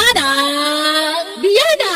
Manang Biyana!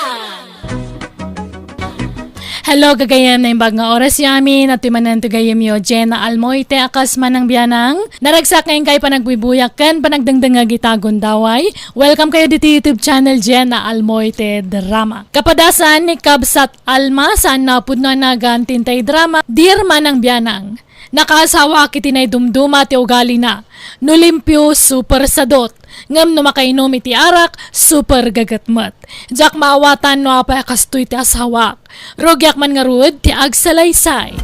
Hello, gagayam na yung bag nga oras yamin at timanan to gayam yo Jenna Almoite akas manang biyanang naragsak ngayon kay panagbubuyak kan panagdangdang nga gitagon daway. Welcome kayo dito YouTube channel Jenna Almoite Drama. Kapadasan ni Kabsat Alma saan napud na nagantintay drama Dear Manang Biyanang. Nakaasawa kitinay dumduma ti ugali na. Nulimpyo super sadot. Ngam no makainom iti arak, super gagatmat. Jak maawatan no apay kastoy ti asawak. Rogyak man nga ruod ti agsalaysay.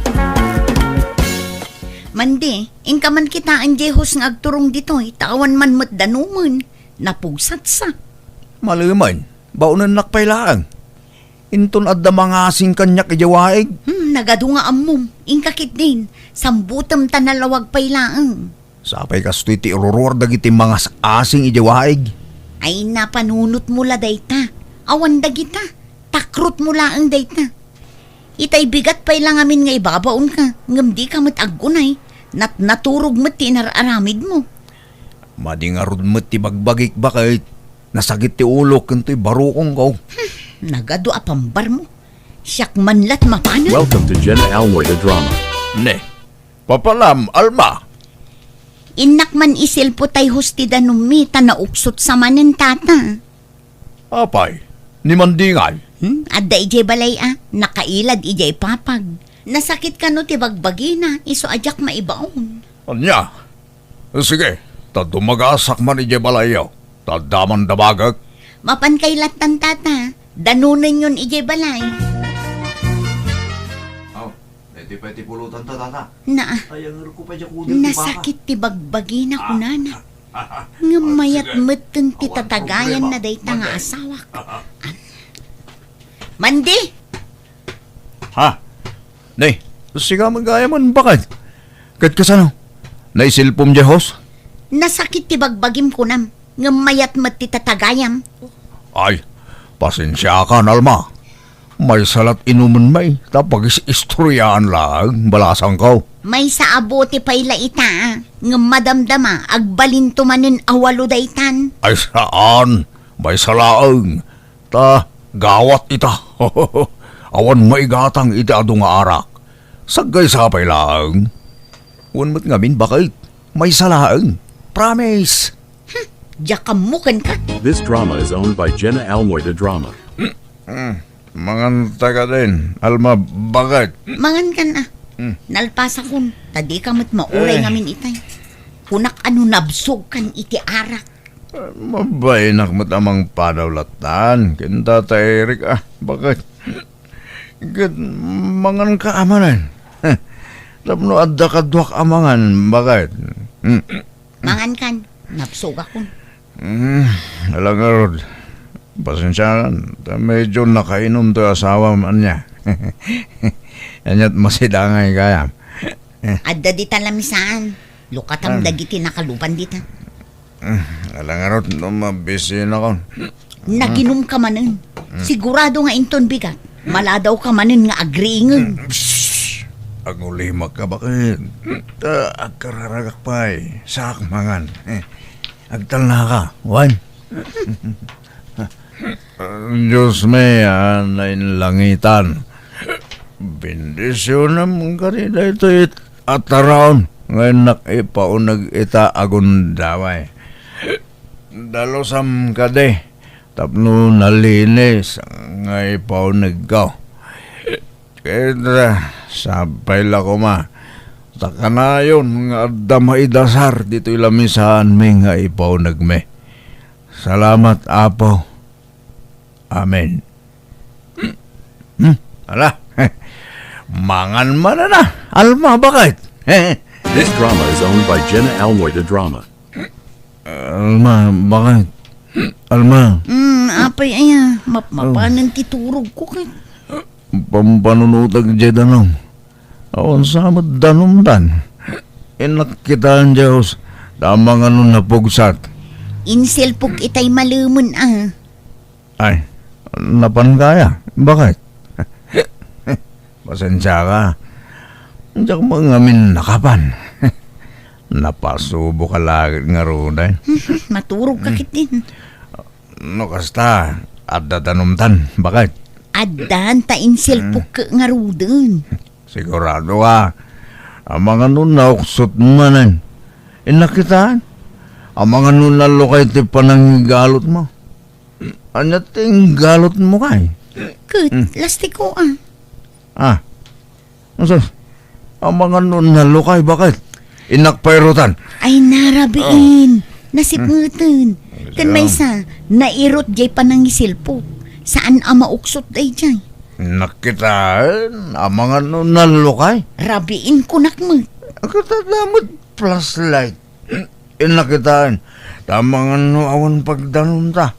Mandi, inka man kita ang jehos nga agturong dito, tawan man mo't danuman. Napusat sa. Maluman, baunan nakpailaang. Inton adda mga asing kanyak ijawaig. Nagado nga amom, inka kit din. Sambutam tanalawag pailaang. Sapay kastoy ti ururor dagiti mga asing ijawaig. Ay napanunot mula dayta. Awan dagita. Takrot mula ang dayta. Itay bigat pailang amin nga ibabaon ka. Ngam di ka matagunay. Naturog mo ti nararamid mo. Madingarod mo ti bagbagik bakit. Nasagit ti ulo kanto'y barukong ko. Nagado apambar mo. Siyak manlat mapanan. Welcome to Jenna Almoite Drama. Ne, papalam, Alma. Inak man isil po tay hostida numi tanauksot sa manen tata. Apay, ni Mandingay. Adda ijay balay nakailad ijay papag. Nasakit ka no ti bagbagi na, iso ajak maibaon. Anya? Sige, tadumagasak man ije balayaw. Tadaman dabagak. Mapan kay latan tata, danunan yun ijay balay. Di pwede pulutan ta, tata. Na, Ayang ko pa dyan kudin nasakit ti bagbagi na kunana. Ngamayat meten ti tatagayan na dayta nga asawak. Mandi! Ha? Nay, siga magaya man bakit? Kat kasano? Naisilpom jehos? Nasakit ti bagbagim kunam. Ngamayat met ti tatagayam. Ay, pasensya ka, Alma. May salat inuman may, tapag istoryaan lang, balasang ko. May sa abote pay laita, nga madamdama, agbalinto manin awalo daytan. Ay saan? May salaang. Ta, gawat ita. Awan maigatang ita ado nga arak. Sagay sapay lang. Unmat ngamin bakit? May salaang. Promise. Jakamukan ka. This drama is owned by Jenna Almoite Drama. Mangan taga din. Alma, bakit? Mangan ka na. Nalpasa kun, tadi ka mat mauray ngamin itay. Kunak ano nabsog kan iti arak. Mabaynak mo tamang padawlatan. Kinta ta Eric, bakit? Gad, mangan ka amanan. Tapno adda ka duwak amangan, bakit? Mangan kan, nabsog akon. Alang nga, Rod. Pasensya ka, medyo nakainom to asawa man niya. Anyat masidangay kaya. Adda di talamisaan. Lukatam dagiti nakalupan dita. Alang nga, Rod, mabisi na ko. Naginom ka manin. Sigurado nga inton bigat. Maladaw ka manin nga agriingan. Ang ulimag ka bakit? Agkararagak pa'y sak mangan. Agtal na ka, wan. Diyos may anayin langitan. Bendisyon naman ka rin ito at around. Ngayon nakipaunag ita agun daway. Dalosam ka de. Tapno nalinis ngay paunag ka. Kaya sabay la ko ma. Taka na yun nga adda maidasar dito ilamisahan may nga ipaunag me. Salamat apo. Amen. Ala, mangan man na. Alma, bakit? This drama is owned by Jenna Almoite Drama. Alma, bakit? Alma. Apay aya, mapanan titurog ko kay. Pampanunutag dyan danom. Awan samad danom dan. Inakitaan Diyos. Tamang ano napugsat. Inselpog itay malumun Ay, napan kaya? Bakit? Pasensya ka. Diyak mga min nakapan. Napasubo ka lagi nga ron eh. Maturog ka kit din. No kasta, adda tanumtan, bakit? Adan ta insilpok ka nga ruden. Sigurado ang mga nun nauksot manan. Inakitaan, ang mga nun lalukay ti pananggalot mo. Anya ting galot mo kay? Kat, lastiko Asa? Ang mga nun lalukay, bakit? Inakpairutan. Ay narabiin, nasipngutan. Kan may sa, nairot jay panangisilpok. Saan ang mauksot day jay? Nakitaan, ang mga nun lalukay. Rabiin ko nakmo. Katadamot plus light. Inakitaan, tamang awan pagdanon ta.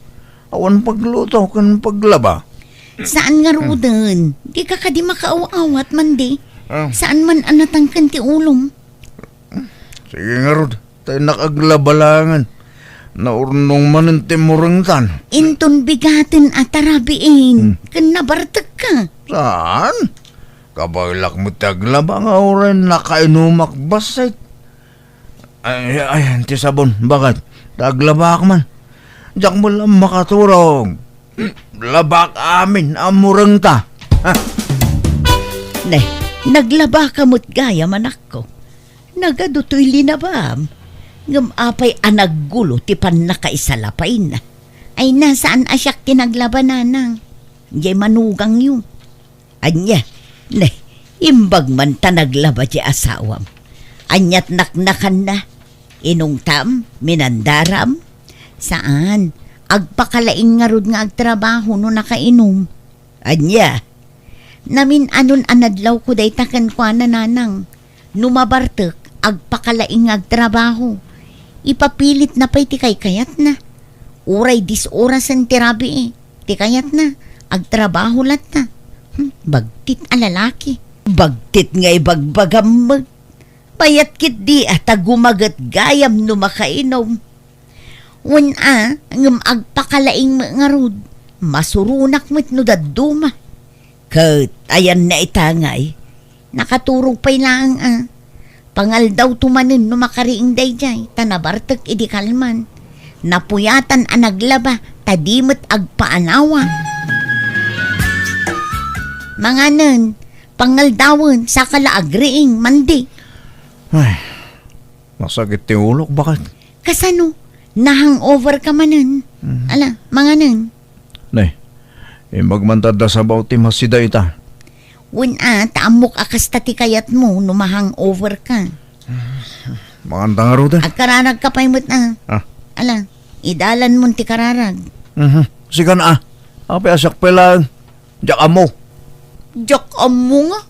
Awan pagluto kan paglaba. Saan nga ruden? Di ka di makaaw-awat man di. Ah. Saan man anatang kanti ulong? Sige nga Rod, tayo nakaglabalangan. Naurnong man ang timurang tan. Inton bigatin at tarabiin. Kan nabartag ka. Saan? Kabaglak mo taglaba nga oran nakainumak basay. Ay, ti sabon, bakit? Taglaba ka man. Diyak mo lang makaturong. Labak amin, amurang ta. Ne, naglaba ka mo't gaya manak ko. Nagadutoy linabam. Ngam apay anaggulo ti pan nakaisalapay na. Ay nasaan asyak tinaglabananang. Jay manugang yung. Anya, ne, imbag man ta naglaba di asawam. Anyat naknakan na. Inong tam, minandaram. Saan? Agpakalaing nga rod nga agtrabaho no nakainom. Anya, namin anon anadlaw ko day takan kwa na nanang. Numabartek, agpakalaing agtrabaho. Ipapilit na pa'y tikay kayat na. Uray dis oras ang tirabi Tikayat na, agtrabaho lat na. Bagtit a lalaki. Bagtit nga ibagbagam mag. Payat kit di at gumagat gayam no makainom. Ngam agpakalaing nga rod. Masurunak mo't no daduma. Kat, ayan na itangay. Nakaturog pa'y lang Pangal daw tumanin no makariing dayjay, tanabartek idi kalman. Napuyatan ang naglaba, tadimot agpaanawa. Mga nun, pangal dawon sa kalaagriing mandi. Ay, masakit ti ulok, bakit? Kasano, nahangover ka manan. Ala, mga nun. Nay, magmantad da sa bauti masida ita. Taamok akas tati kayat mo, numahangover ka. Maganda nga Roda. Agkararag ka pa'y mo't Ala, idalan mo ti kararag. Sige na Ape asak pa lang. Diyak mo. Diyak mo nga.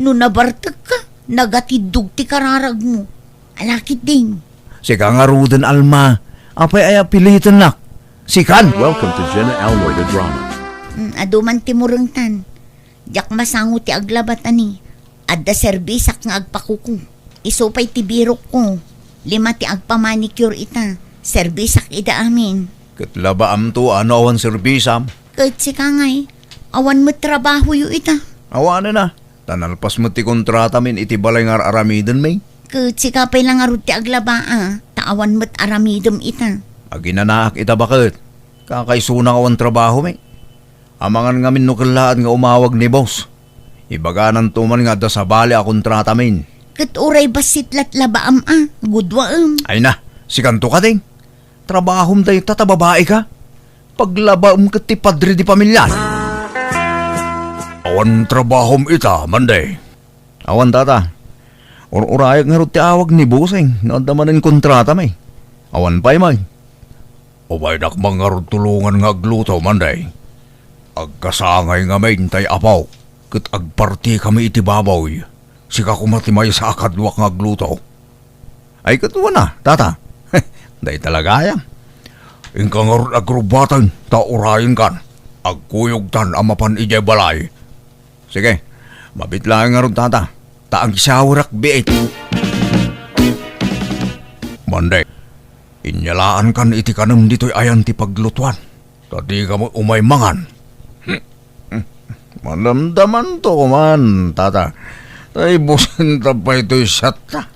No nabartag ka, nagatidug ti kararag mo. Alakit din. Sige nga Roda Alma. Ape ay pilitan nak. Sikan. Welcome to Jenna Almoy the Drama. Aduman ti murengtan. Diyak masango ti aglabat ani. Adda serbisak nga agpakuko. Isopay ti birok ko. 5 ti agpamanicure ita. Serbisak ida amin. Katlaba am to awan serbisam. Kahit si kangay, awan mo trabaho yu ita. Awan na. Tanalpas mo ti kontrata min iti balay nga aramiden may. Kahit si kapay lang arud ti aglaba taawan mo't aramidom ita. Aginanaak ita bakit? Kakaisuna awan trabaho may. Amangan nga min nukalaan nga umawag ni boss. Ibaganan tuman nga da sa bali a kontrata min. Kat uray basitlat labaam gudwaam. Ay na, si kanto ka ding. Trabahom day tatababae ka. Paglabaam ka ti padre di pamilyan. Awan trabahom ita, manday. Awan tata. Urayag nga ro ti awag ni Buseng. Nadamanin kontrata may. Awan pa'y may. Ubay dakbang nga ro tulungan nga agluto, manday. Agkasangay nga may tay apaw. Kat agparti kami iti babaw. Sika kumatimay sa akadwak nga agluto. Ay katuwa na, tata. Day talaga yan. Ingka nga rin agrubatan, taurayin kan. Agkuyog tan amapan ijay balay. Sige, mabitlayan nga rin tata. Taang sawrak biit. Manday, inyalaan kan iti kanam dito'y ayan ti paglutuan. Tadi ka mo umaymangan. Malamdaman to man, tata. Ay busin tapay to'y sata.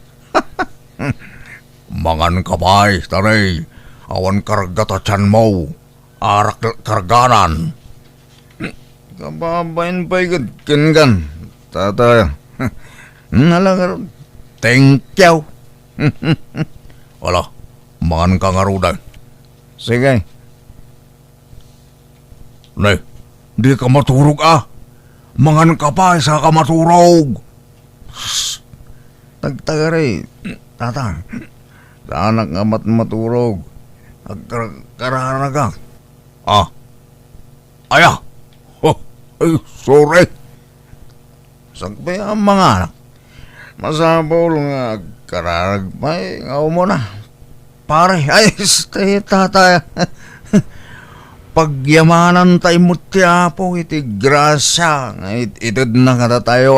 Mangan ka pa'y, taray. Awan karagata chan mo. arak karganan. Kababain pa ikot kan. Tatay. Nalagar. Thank you. Wala, mangan ka nga rudan. Sige. Nay, di ka maturog Mangan ka pa, isa ka maturog. Tagtagari, tatang. Saanak nga maturog. Karana ka. Aya. Ay, sorry. Sagpay ang mga anak. Masabol nga kararag pa nga mo na. Pare, ay, stay tatay. Pagyamanan tayo mo tiyapo, iti grasya. Itid na kada tayo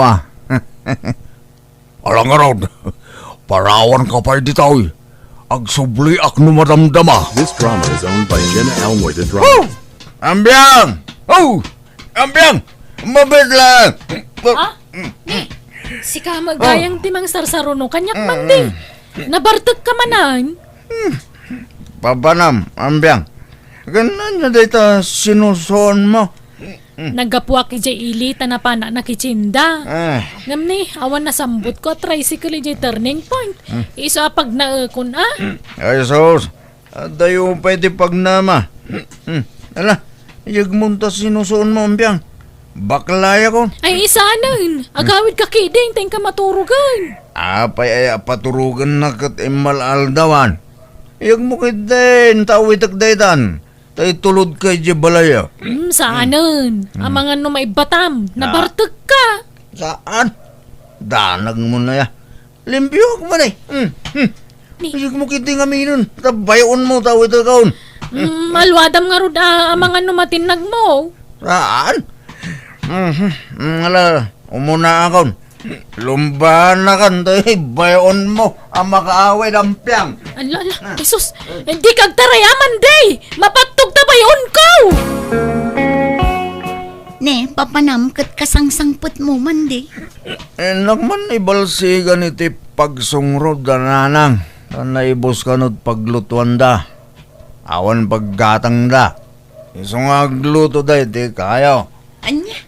Alang nga raw, parawan ka pa di tayo. Agsubli ak numadamdama. This drama is owned by Jenna Almoida Drama. Oh! Ambyang! Oh! Ambyang! Mabit lang! Si ka magayang timang sarsaruno kanyak man di. Nabartag ka manan. Pabanam, ambyang. Ganan na dito sinusuon mo. Nagapuak ijay ilita na pana nakichinda. Ngam ni, awan na sambut ko tricycle ijay turning point. Iso pag naakon Ay sos, dayo pwede pagnama. Ala, yagmunta sinusuon mo ambyang. Baklaya ko. Ay isa nun. Agawid ka kiding, tayong ka maturugan. Apay ay paturugan na kat imal aldawan. Yag mo din, tawitak daytan. Tay tulod kay di balaya. Saanan? Ang mga numay batam, nabartag ka. Saan? Danag mo na ya. Limpyo ako man Yag mo kiting aminon. Tabayon mo tawitak kaon. Malwadam nga rod ang mga numatinag mo. Saan? Ala, umuna akon. Lumbahan na kan, tayo bayon mo ang makaaway ng piyang. Ala, Jesus, hindi kag tarayaman, day! Mapatog tabayon ko! Ne, papanam kat kasangsangput mo man di. Nakman ibalsigan iti pagsungrod da nanang. Naibos ka no't paglutuan da. Awan paggatang da. Isong agluto da iti kayo. Anya,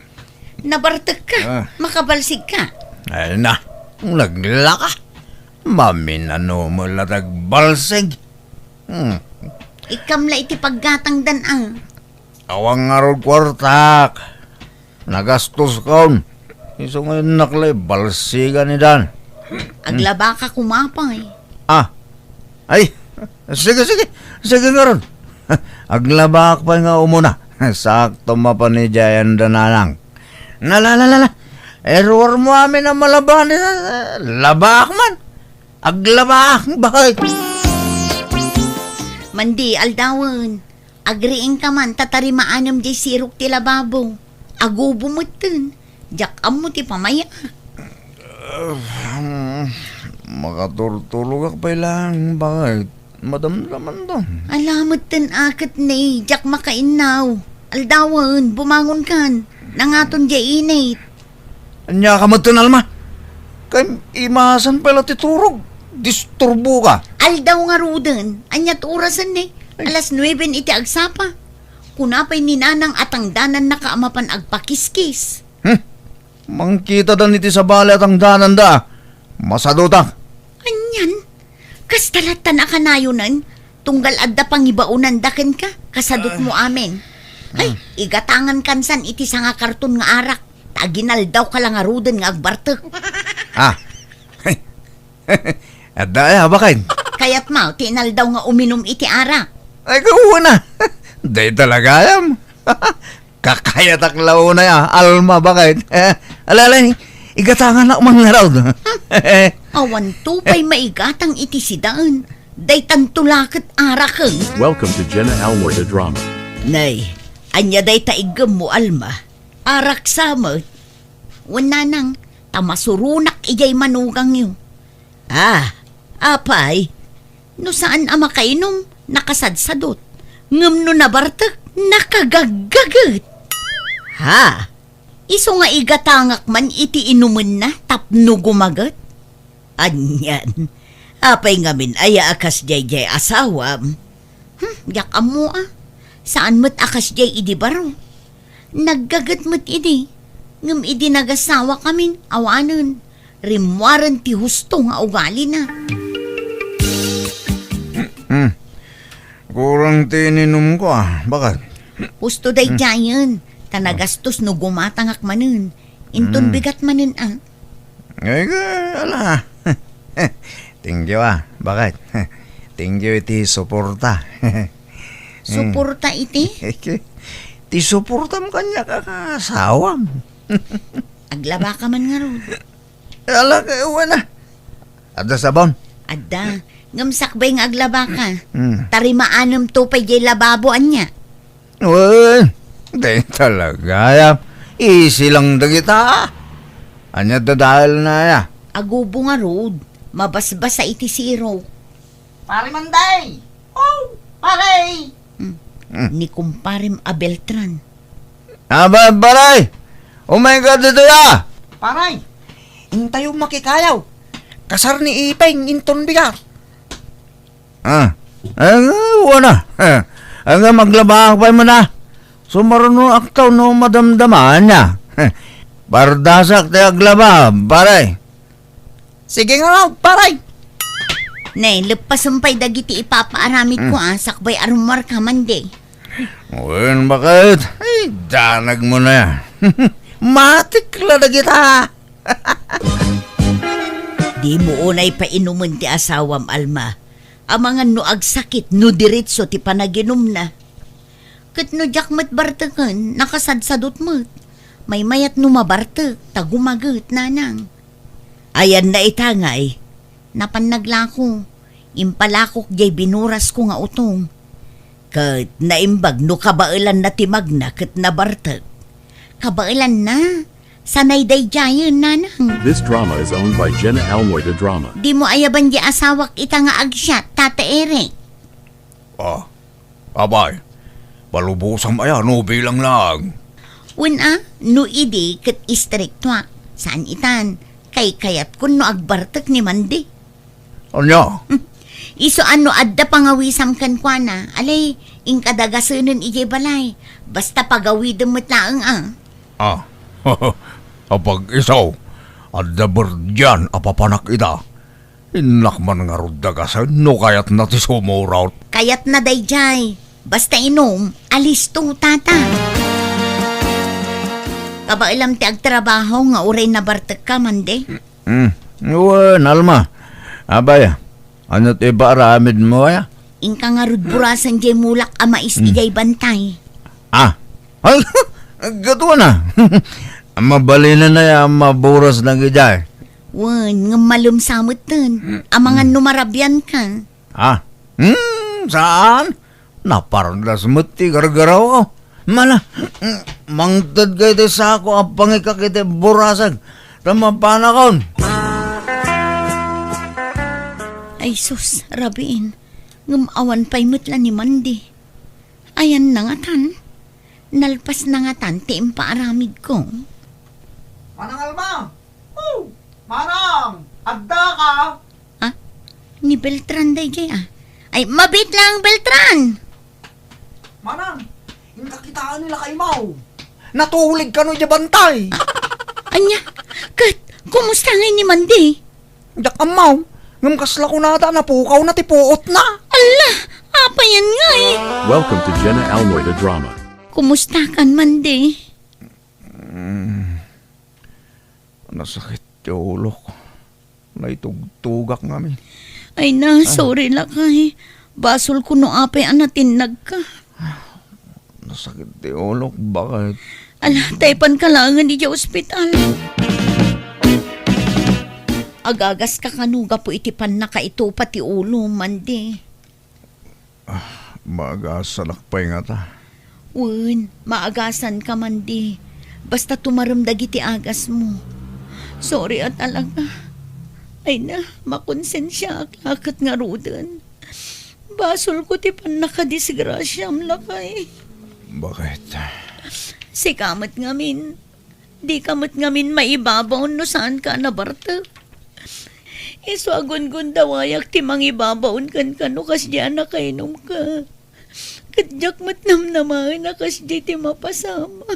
nabartag ka, makabalsig ka. Ay na, naglaka. Maminano mo latag balsig. Ikamla iti paggatang danang. Awang arod kwartak. Nagastos kaon. Iso ngayon naklay, balsiga ni Dan. Aglaba ka kumapay. Ay, sige nga ron. Aglabak pa nga umuna. Sakto mapanidyayan dananang. Nalalala. Error mo amin ang malabahan. Labak man. Aglabak. Bakit? Mandi, aldawan. Agriing ka man, tatarimaanam di sirok ti lababo. Agubo mo tin. Jakam mo ti pamaya. Makaturtulog ka pa lang. Bakit? Madamdaman to. Alamot tin akat ni, jak makainaw. Aldawan, bumangon kan. Nangaton di init. Anya ka matunal ma. Kay imasan pala titurog. Disturbo ka. Aldaw nga ruden. Anyat orasan ni. Alas 9 iti agsapa. Kunapay ni nanang atangdanan na kaamapan agpakiskis. Mangkita dan iti sa bali at ang danan da. Masadutak. Anyan? Kastalatan na kanayunan. Tunggal adda pangibaunan daken ka. Kasadot mo amin. Ay, igatangan kansan iti sa nga karton nga arak. Taginal daw ka lang aruden nga agbartek. At daya, bakit? Kaya't mau, tinal daw nga uminom iti arak. Ay, kauna. Day talaga yam. Kakayatak lao na ya. Alma, bakit? Alalay, igatangan na umang naraw. Awan tupay maigatang iti sidaan. Day tantulakit arakeng. Welcome to Jenna Almoida Drama. Nay, anya day taigam mo, Alma. Arak samot. Wala nang tamasurunak ijay manugang yun. Apay. No saan ama kainom, nakasadsadot. Ngam no nabartak, nakagagagat. Iso nga igatangak man iti inuman na, tapno gumagat. Anyan. Apay ngamin aya akas jay asawam. Yakam mo Saan mo't akas jay idi baro? Naggagat mo't idi. Ngam idi nagasawa kamin, awanan. Rimwaran ti husto nga ugali na. Kurang tininom ko Bakit? Husto day jayan. Tanagastos no gumatangak manen. Inton bigat manen Ay, ala. Thank you Bakit? Thank you iti suporta. Suporta iti. Ti suportam kanya kakasawam. Aglaba ka man nga ron. Ala kayo na. Ada sabon? Adda, ngamsakbay nga aglaba ka. Tarimaanam to pay jay lababoan niya. Uy, di talaga. Easy lang dagita. Anya dadahal na ya. Agubo nga rod. Mabasbas sa iti zero. Pare Manday! Oh, pare! Ni kumparim Abeltran. Aba, baray! Oh my God, dito ya! Paray! Hintay yung makikayaw. Kasar ni Ipeng, inton bigat. Wala. Ang maglaba pa mo na. Sumaruno aktaw no madamdaman niya. Bardasak te aglaba, baray. Sige nga raw, paray! Nay, lepasampay dagiti ipapaaramid ko sakbay arumar ka man de. Uy, bakit? Ay, danag mo na yan. Matikla na kita. Di mo unay pa inuman ti asawam Alma. Ang mga nuag sakit no diretso ti panaginom na. Kat no jakmat bartakan, nakasadsadot mo't. May mayat no mabartak, tagumagat nanang. Ayan na itangay. Napannaglako. Impalakok jay binuras ko nga utong. Kat naimbag no kabailan na timagna kat nabartak. Kabailan na. Sanay day jayan nanang. This drama is owned by Jenna Almoida Drama. Di mo ayaban di asawak ita nga agsyat, Tata Eric. Abay, palubusang aya, no bilang lang. Una, no idi kat istriktwa. Saan itan? Kay kayat kun no agbartak ni Mandi. Anya? Iso ano adda pangawisam kan kwa na. Alay, inkadagasunan ijay balay. Basta pagawidem mo't laang Apag isaw, adda berdyan apapanak ita. Inakman nga rudagasan, no kayat na ti sumuraw. Kayat na dayjay. Basta inom, alis to, tata. Kabailam ti agtrabaho nga uray na bartak ka, Mandi. Alma. Abay, ano ti baramid mo ya? Inka nga rudburasan jay mulak amais ijay bantay. Ay, gato na. Mabalina na yan, maburas ng ijay. Wan, nga malumsamot nun. Amangan numarabyan ka. Saan? Napardas mo ti gargaraw ko. Mala, mangtad kayo ti sako ang pangikakiti burasag. Tamapanakon. Ay sus, rabiin. Ngumawan pa'y mutla ni Mandi. Ayan na nga tan. Nalpas na nga tan, ti impaaramid ko. Manang Alma! Oh, Manang! Agda ka! Ni Beltran day jay Ay, mabit lang, Beltran! Manang! Yung kakitaan nila kay Mau! Natulig ka no di bantay! Anya, kat, kumusta nga ni Mandi? Yak ang Mau! Ngam kasla ko nata napukaw na tipuot na! Ala, apa yan nga Welcome to Jenna Almoida Drama. Kumusta kan, Mandi? Nasakit ti ulo ko. Naitugtugak namin. Ay na, sorry lang kay. Basol ko no apay anatinag ka. Nasakit ti ulo ko. Bakit? Ala, taypan ka lang di sa ospital. Agagas ka kanuga po itipan na ka ito pati ulo, Mandi. Magasalak pa nga ta. Wen, maagasan ka, Mandi. Basta tumaramdag iti agas mo. Sorry at talaga. Ay na, makonsensya aklakat nga rudan. Basol ko ti pan nakadisgrasyam lakay. Bakit? Si kamat ngamin. Di kamat ngamin maibabaw no saan ka nabarta. Iso agon-gon dawayak ti mangibabaon kan kano kas diyan na kainom ka. Kadyak matnamnaman akas di ti mapasama.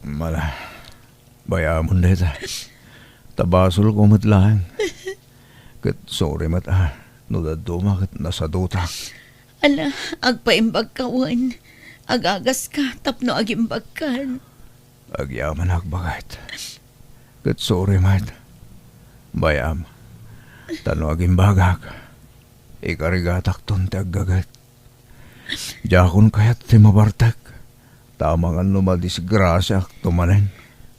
Mala, bayamon dito. Tabasol ko matlang. Kat sorry mat no daduma kat nasa duta. Ala, agpaimbag kawan. Agagas ka, tapno agimbag kan. Agyaman akbagat. Kat sorry mat. Bayam. Tano agimbagak. Ikarigatak ton ti aggagat. Jakon kayat ti mabartak. Tamangan no madisgrasya tumanen.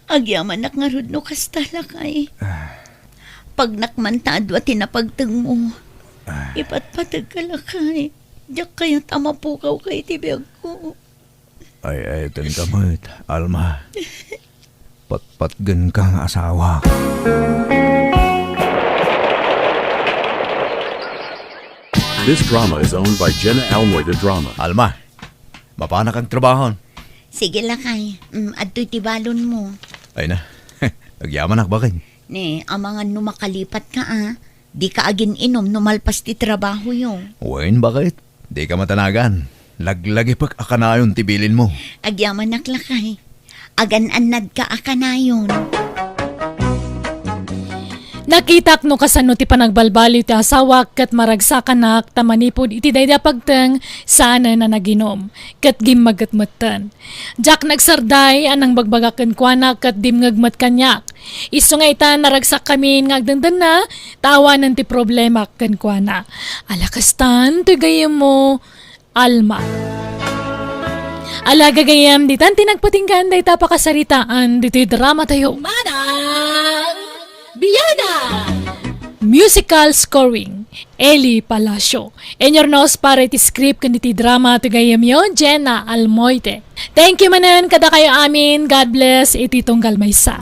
Agyaman nga rod no kastalakay. Pag nakmantado at tinapagtang mo, ipatpatag ka lakay. Diyak kayo tamapukaw kay tibiyag ko. Ay, ten kamot, Alma. Patpatgan kang asawa. This drama is owned by Jenna Almoida Drama. Alma, mapana kang trabahon. Sige lakay, adto'y tibalon mo. Ay na, agyaman akbakay. Ne, amangan no makalipat ka di ka agin inom numalpas ti trabaho yung. Wain bakit? Di ka matanagan. Laglagi pag akanayon tibilin mo. Agyaman naklakay. Agan-anad ka akanayon. Nakitak no kasano ti panagbalbaliw ti asawa kat maragsakan tamanipod iti dayda pagteng sana na naginom kat gimmagmatmatan. Jak nagsarday anang bagbagaken kuana kat dimngagmat kanyak. Isu nga ita naragsak kami ngagdandan na tawanan ti problema ken kuana. Alakastan ti gayem mo Alma. Alaga gayam ditan tinagpatinggan day tapakasaritaan diti drama tayo. Manang Biyana! Musical scoring, Eli Palacio. Enyornos para iti script kaniti drama iti gayam yo, Jenna Almoite. Thank you manan kada kayo amin. God bless iti tunggal maysa.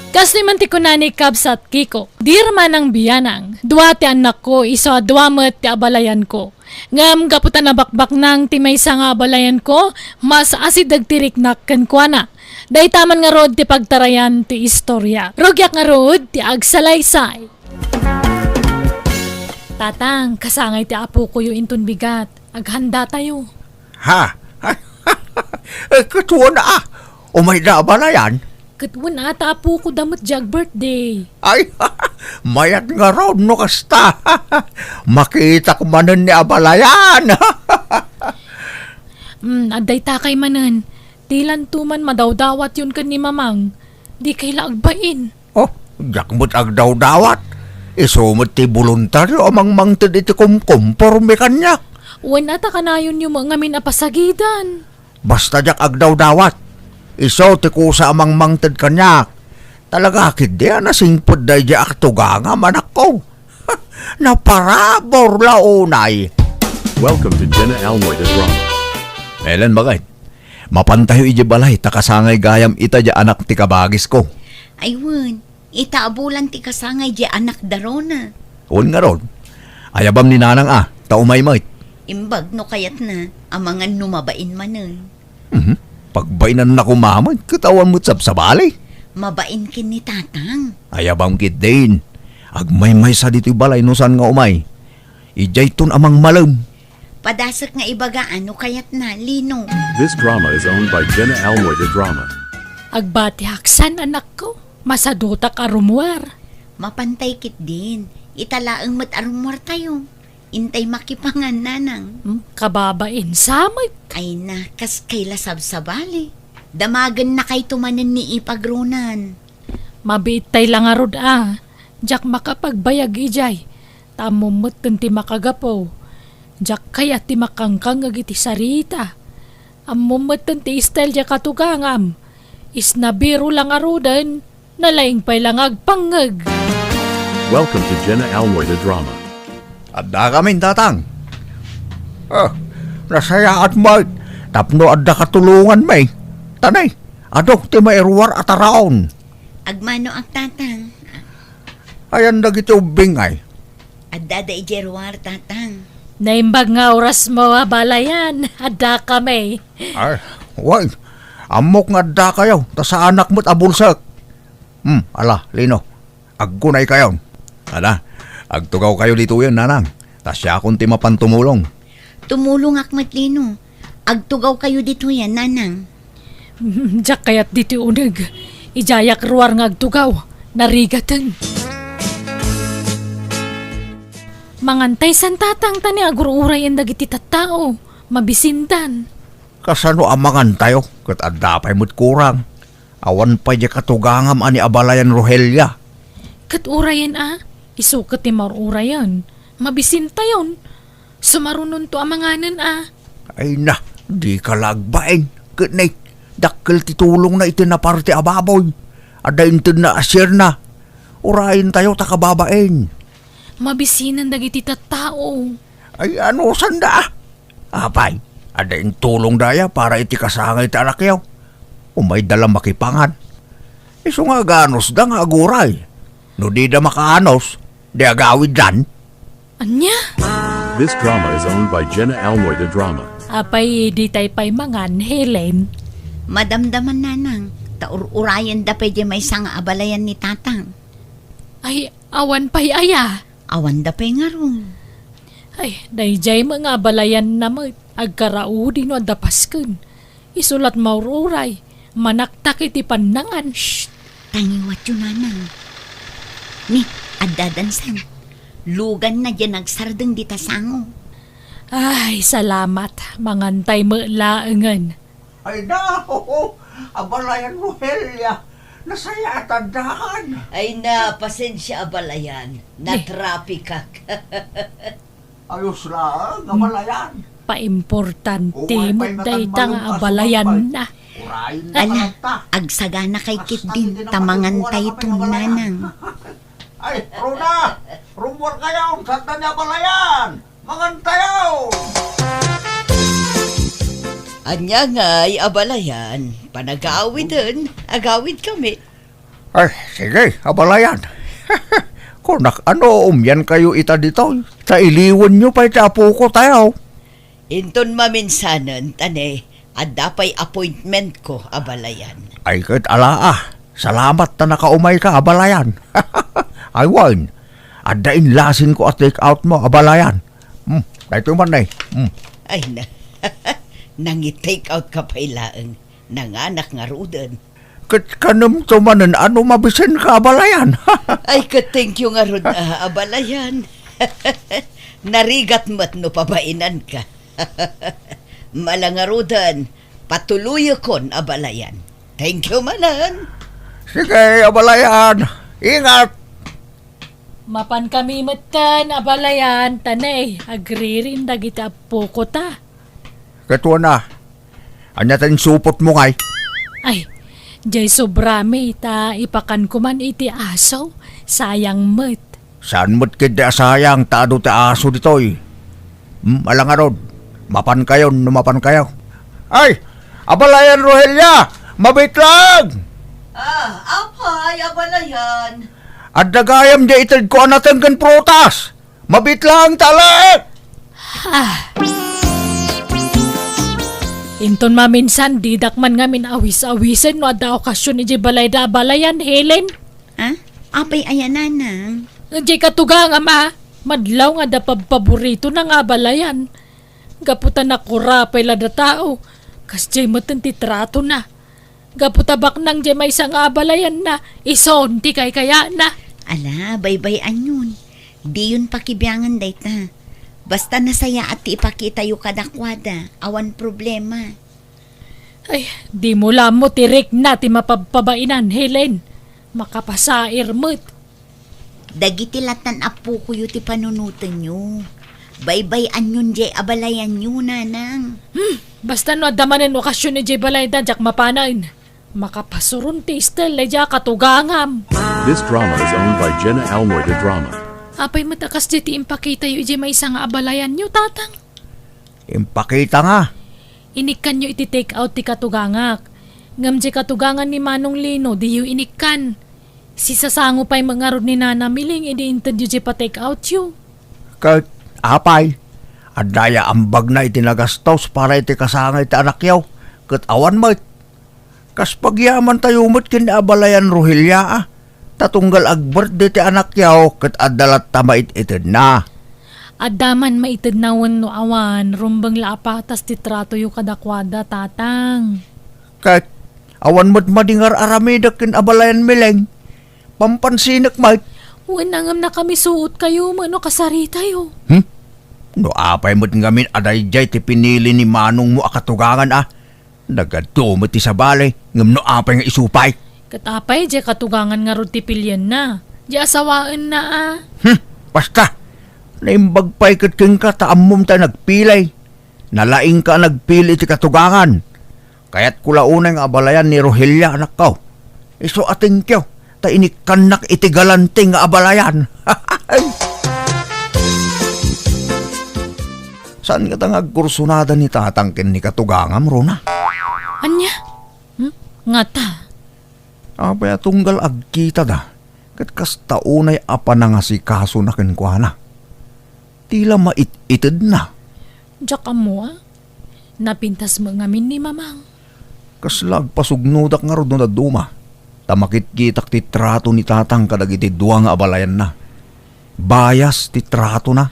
Kasni man ti kunani Kabsat Kiko. Dirma ng biyanang. Dua ti anak ko, isa duamet ti abalayan ko. Ngam kaputan na bakbak ng ti maysa nga abalayan ko, mas asid dagtiriknak ken kuana. Day taman nga rod ti pagtarayan ti istorya. Rogyak nga rod ti agsalaysay. Tatang, kasangay ti apo ko yung intun bigat. Aghanda tayo. Ha? Katuwa na Umay na ba na yan? Katwan ata apo ko damot jag birthday. Ay, mayat nga raw no kasta. Makita ko manan ni abalayan. Aday takay manan. Tilan tuman madawdawat yun kan ni mamang. Di kay laagbain. Oh, jakmut ag daw dawat. Isumot ti voluntaryo amang mangtid iti kumporme kanya. Uwan ata kanayon yung mga min apasagidan. Basta jak ag daw dawat. Iso ti kusa amang mangtid kanya. Talaga kid di nasingpod day di aktuga nga manak ko. Naparabor launay. Welcome to Jenna Almoida Drama. Ellen bagay. Mapantayo iji balay takasangay gayam ita di anak ti kabagis ko. Aywan, itaabulan ti kasangay di anak darona. Un nga ron. Ayabam ni nanang taumaymait. Imbag no kayat na, amangan numabain manan. Pagbainan na kumamay, katawan mo't sabsabali. Mabain kin ni tatang. Ayabam kit din. Agmay-may sa dito'y balay no saan nga umay. Ijay ton amang malam. Padasak nga ibaga ano kayat na, Lino. This drama is owned by Jenna Almoida Drama. Agbati haksan anak ko. Masadutak arumwar. Mapantay kit din. Italaang mat arumwar tayo. Intay makipangan nanang. Kababain samay. Ay na, kas kaila sabsabali. Damagan na kay tumanan ni ipagrunan. Mabitay lang arod Jak makapagbayag ijay. Tamumot ti makagapo. Jak kaya ti makangkang agiti sarita. Amumot ti istel ja katugangam. Isnabiro lang arudan. Nalaing pay lang agpangag. Welcome to Jenna Almoida Drama. Adda kami tatang. Nasaya at may. Tapno adda katulungan may. Tanay, adok ti mairwar at araon. Agmano ang tatang. Ayan dagiti ubing ay. Adada ijerwar tatang. Naimbag nga oras mo balayan. Ada kami. Ay, wag. Amok nga adda kayo. Ta sa anak mo't abulsak. Ala, Lino. Aggunay kayo. Ala, agtugaw kayo dito yun, nanang. Ta siya kunti mapantumulong. Tumulong akmatlino. Agtugaw kayo dito yan, nanang. Jak kayat diti uneg. Ijayak ruar nga agtugaw. Narigatan. Mangantay san tatang tani agururay ang dagiti tattao. Mabisintan. Kasano amangan tayo, kat adapay mo't kurang. Awan pa di katugangam ani abalayan Rohelia. Kat urayan isukat ni marurayan. Mabisinta yon. Sumarunon to amanganan Ay na, di ka lagbain. Kat na, dakkel titulong na iti na parte ababoy. Ada intin na asyir na. Urayin tayo takababain. Mabisinan dagiti tattao. Ay ano sanda? Apay, ada in tulong daya para iti kasangay ti anak yaw. Umay dala makipangan. Iso nga ganos da nga aguray. No di da makaanos, di agawid dan. Anya? This drama is owned by Jenna Almoida Drama. Apay di tay pay mangan, Helen. Madamdaman, nanang. Taur-urayan da pwede may isang abalayan ni tatang. Ay, awan pay aya. Awan da pa'y nga ron. Ay, dayjay mga balayan na mo. Agkaraudi no adapasken. Isulat maururay. Manaktak iti panangan. Shh! Tangiwat yun, nanang. Ni, adadansan. Lugan na dyan nagsardeng di tasango. Ay, salamat. Mangantay mo laengan. Ay na, abalayan Rohelia. Nasaya tandaan. Ay na, pasensya abalayan. Na-traffic Ayos lang, abalayan. Paimportante Oo, ay, mo pa'y dayta nga matangbalong abalayan kasumabay. na. Urayin na Ala, kalanta. agsagana kay kit din. Tamangantay itong nanang. Ay, Runa! Rumor kayo! Santa niya abalayan! Mangantayaw! Anya nga'y abalayan. Panag-aawid din. Agawid kami. Ay, sige, abalayan. Kunak, ano, umyan kayo ita dito. Sa iliwan nyo pa itapo ko tayo. Inton maminsanan, tane, adapay appointment ko, abalayan. Ay, kahit ala salamat na nakaumay ka, abalayan. Ay, wine. Adain lasin ko at take out mo, abalayan. Dahito man na Ay na, nangi-take out ka pa ilaang. Nanganak nga rudan. Kat kanam tumanan, ano mabisin ka, abalayan. Ay ka-thank you nga rod, abalayan. Narigat mo't no pabainan ka. Malangarudan, patuloy kon abalayan. Thank you manan. Sige, abalayan. Ingat. Mapan kami matan, abalayan, tanay. Agririn dagiti apo ko ta. Katuwa na. Anya tayong supot mo ngay. Ay, jay sobrame ta ipakan ko man iti aso. Sayang met. Saan mo't kida sayang taado ta aso ditoy? Alangarod. Mapan kayo, numapan kayo. Ay! Abalayan Rohelia! Mabit lang! Apay, abalayan. At dagayam di itad ko anatan kan protas! Mabit lang, talit! Inton maminsan, didak man ngamin awis-awisan no ada okasyon ni balay da abalayan, Helen. Ha? Apay ayan, nanang. Jay katugang ama, madlaw nga da paborito ng abalayan. Gaputan na kurapay lada tao, kas jay matan titrato na. Gaputabak nang jay may isang abalayan na, ison ti kay kaya na. Ala, baybayan yun. Di yun pakibiyangan dayta. Basta nasaya at ipakita yung kadakwada. Awan problema. Ay, di mo mo tirik na ti mapapabainan, Helen. Makapasair mo't. Dagitilatan apo ko yung ti panunutan nyo. Baybayan yun, jay abalayan nyo, nanang. Basta no adamanin okasyon ni Jay Balayda, jak mapanain. Makapasurun ti istel, leja katugangam. This drama is owned by Jenna Almoida Drama. Apay matakas di impakita yu iti may isang abalayan nyo, tatang. Impakita nga. Inikan nyo iti take out ti katugangak. Ngam di katugangan ni Manong Lino, di yu inikan. Si sasango pa'y mangarod ni Nana Miling, idi intad yu di pa take out yu. Kahit apay. Adaya ambag na itinagastos para iti kasangay ti anak yaw. Kat awan mo. Kas pagyaman tayo mo't kinabalayan Rohelia Tatunggal agbert ti anak yaw kat adalat tamait itid na. Adaman maitid nawon no awan, rumbang laapatas ti trato yu kadakwada, tatang. Kahit awan mo't madingar aramidak kin abalayan mileng. Pampansinak mat. Wanangam na kami suot kayo, mano kasarita yo. No apay mo't ngamin aday jay ti pinili ni manong mo akatugangan Nagadto mo ti sa balay, ngam no apay nga isupay. Katapay, di katugangan nga ron ti pilyan na. Di asawaan na Basta, naimbagpay kat king ka taamom ta nagpilay. Nalaing ka nagpili ti katugangan. Kaya't kulaunay nga abalayan ni Rogelia anak ko. Iso ating kyo, ta inikanak iti galanting nga abalayan. Saan ka tangag kursunada ni tatangkin ni katugangam, Rona? Anya? Nga ta. Apay tunggal agkita da. Kat kastaunay apa na nga si kaso na kinkwana. Tila mait-itid na. Diyak mo Napintas mo ngamin ni mamang. Kaslag pasugnudak nga ron na duma. Tamakit-kitak ti trato ni tatang kadag iti duwa nga abalayan na. Bayas ti trato na.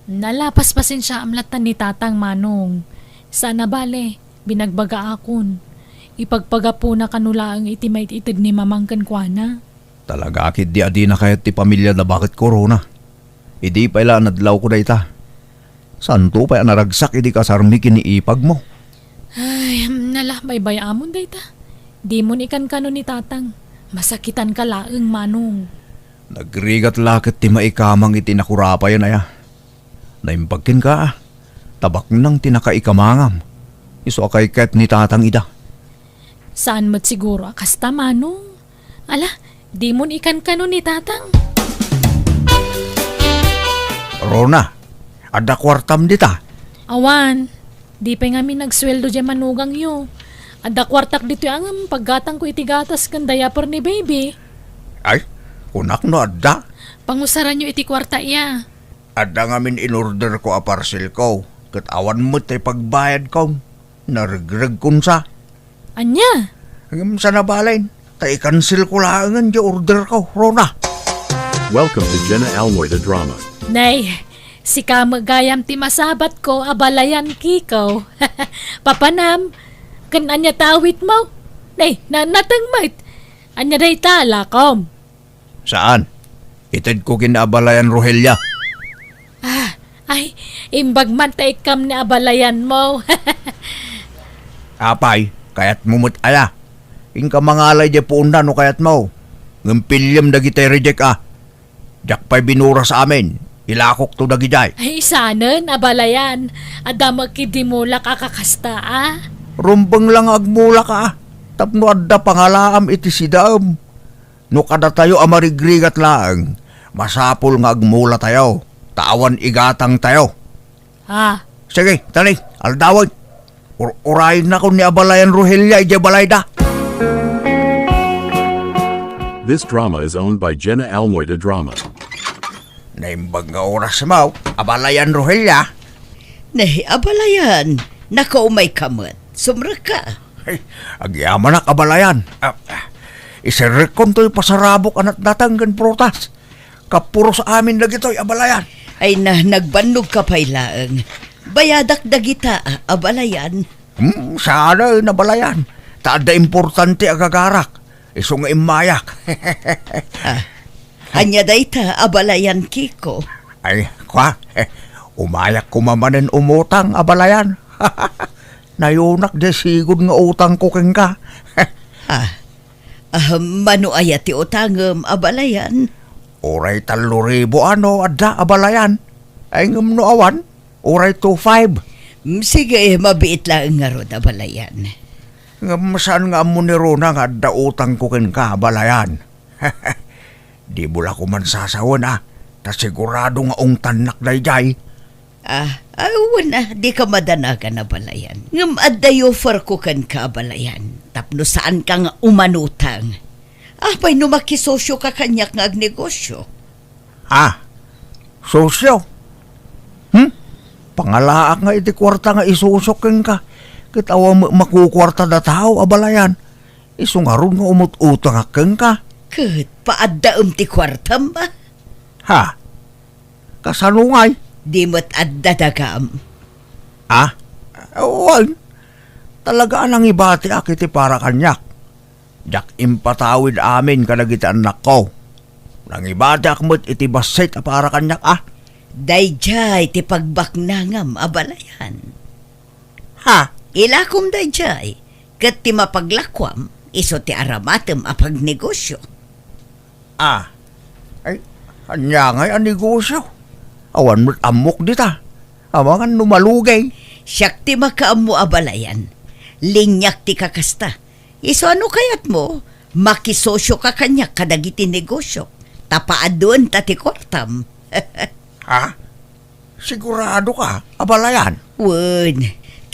Nalapas pasin siya amlatan ni tatang manong. Sana bale, binagbaga akon. Ipagpaga po na kanulaang iti mait-itid ni mamang kankwana. Talaga akit di adi na kayat ti pamilya na bakit korona. Idi pa ila nadlaw ko da ita. Santo pa naragsak idi kasarmikin ni ipag mo. Ay, bay amon da ita. Di mo ikan kano ni tatang. Masakitan ka laeng manong. Nagrigat lakit ti maikamang iti nakurapayan aya. Naimpagkin ka Tabak nang tinakaikamangam. Iso akay ket ni tatang ida. Saan mo't siguro akasta manong? Ala, di mo ikan kano ni tatang. Rona, ada kwartam dita. Awan, di pa nga mi nagsweldo dyan manugang yo. Ada kwartak dito ang paggatang ko itigatas kan diaper ni baby. Ay, kunak no ada. Pangusaran nyo iti kwarta iya. Ada ngamin in-order ko a parcel ko. Kat awan mo tay pagbayad ko. Narigreg kun sa. Anya? Hanggang sa nabalain. Tay cancel ko lang ang order ko, Rona. Welcome to Jenna Almoida Drama. Nay, si kamagayam ti masabat ko abalayan kikaw. Papanam, kan anya tawit mo? Nay, natangmait. Anya day tala kom. Saan? Itid ko kinabalayan, Rogelia. Ay, imbag man ta ikam ni abalayan mo. Apay, kayat mumut ala. Ingka mangalay di puunda no kayat mo. Ngimpilyam dagitay reject Diyak pa'y binura sa amin. Ilakok to dagijay. Ay, sanen abalayan. Ada magkidimula kakakasta Rumbang lang agmula ka. Tapno adda pangalaam iti sidam. No kada tayo amarigrigat lang. Masapul nga agmula tayo. Tawan igatang tayo. Sige, tani, aldawag. Urayin na ko ni abalayan Rogelia ija balayda. This drama is owned by Jenna Almoida Drama. Naimbag nga oras mo, abalayan Rogelia. Nahi, abalayan. Nakaumay kamot. Sumra ka. Ay, agyaman na kabalayan. Isirekon to'y pasarabok anat datanggan protas. Kapuro sa amin lagi to'y abalayan. Ay nagbanog ka pailaang. Bayadak dagita, abalayan. Sana nabalayan. Taada importante agagarak. Iso nga imayak. Anya dayta, abalayan kiko. Ay, umayak kumamanin umutang abalayan. Nayunak de sigod nga utang ko keng ka. Mano ayati utangam, abalayan. Oray 3,000 adda abalayan. Ay ngam no awan, oray 2,500. Sige, mabiit lang nga ron, abalayan. Ngam saan nga mo ni Rona nga adda utang ko ken ka abalayan. Di bula ko man sasawan ta sigurado nga ungtanak dayjay. Wala, di ka madanagan, abalayan. Ngam addayo for ko kan ka, abalayan. Tapno saan ka nga umanutang. Pa'y numakisosyo ka kanyak nga agnegosyo. Sosyo? Pangalaak nga iti kwarta nga isusok ken ka. Kitawa makukwarta na tao, abalayan. Iso nga ron nga umut-utang ken ka. Kat, paaddaam ti kwartam ba? Kasanungay? Di mo't addadagam. Ah? Awan. Talaga nang ibati akiti para kanyak. Jak impatawid amin kadagiti anak ko. Nang ibati akmo't iti basit para kanyak Dayjay ti pagbaknangam abalayan. Ha? Ilakom dayjay, kat ti mapaglakwam, iso ti aramatem a pagnegosyo. Ay, anya ngay ang negosyo. Awan mo't amok dita. Amangan numalugay. Siyak ti makaamu abalayan. Linyak ti kakasta. Iso ano kayat mo? Makisosyo ka kanyak kadagiti negosyo. Tapaadun tati kortam. Ha? Sigurado ka, abalayan. Wen,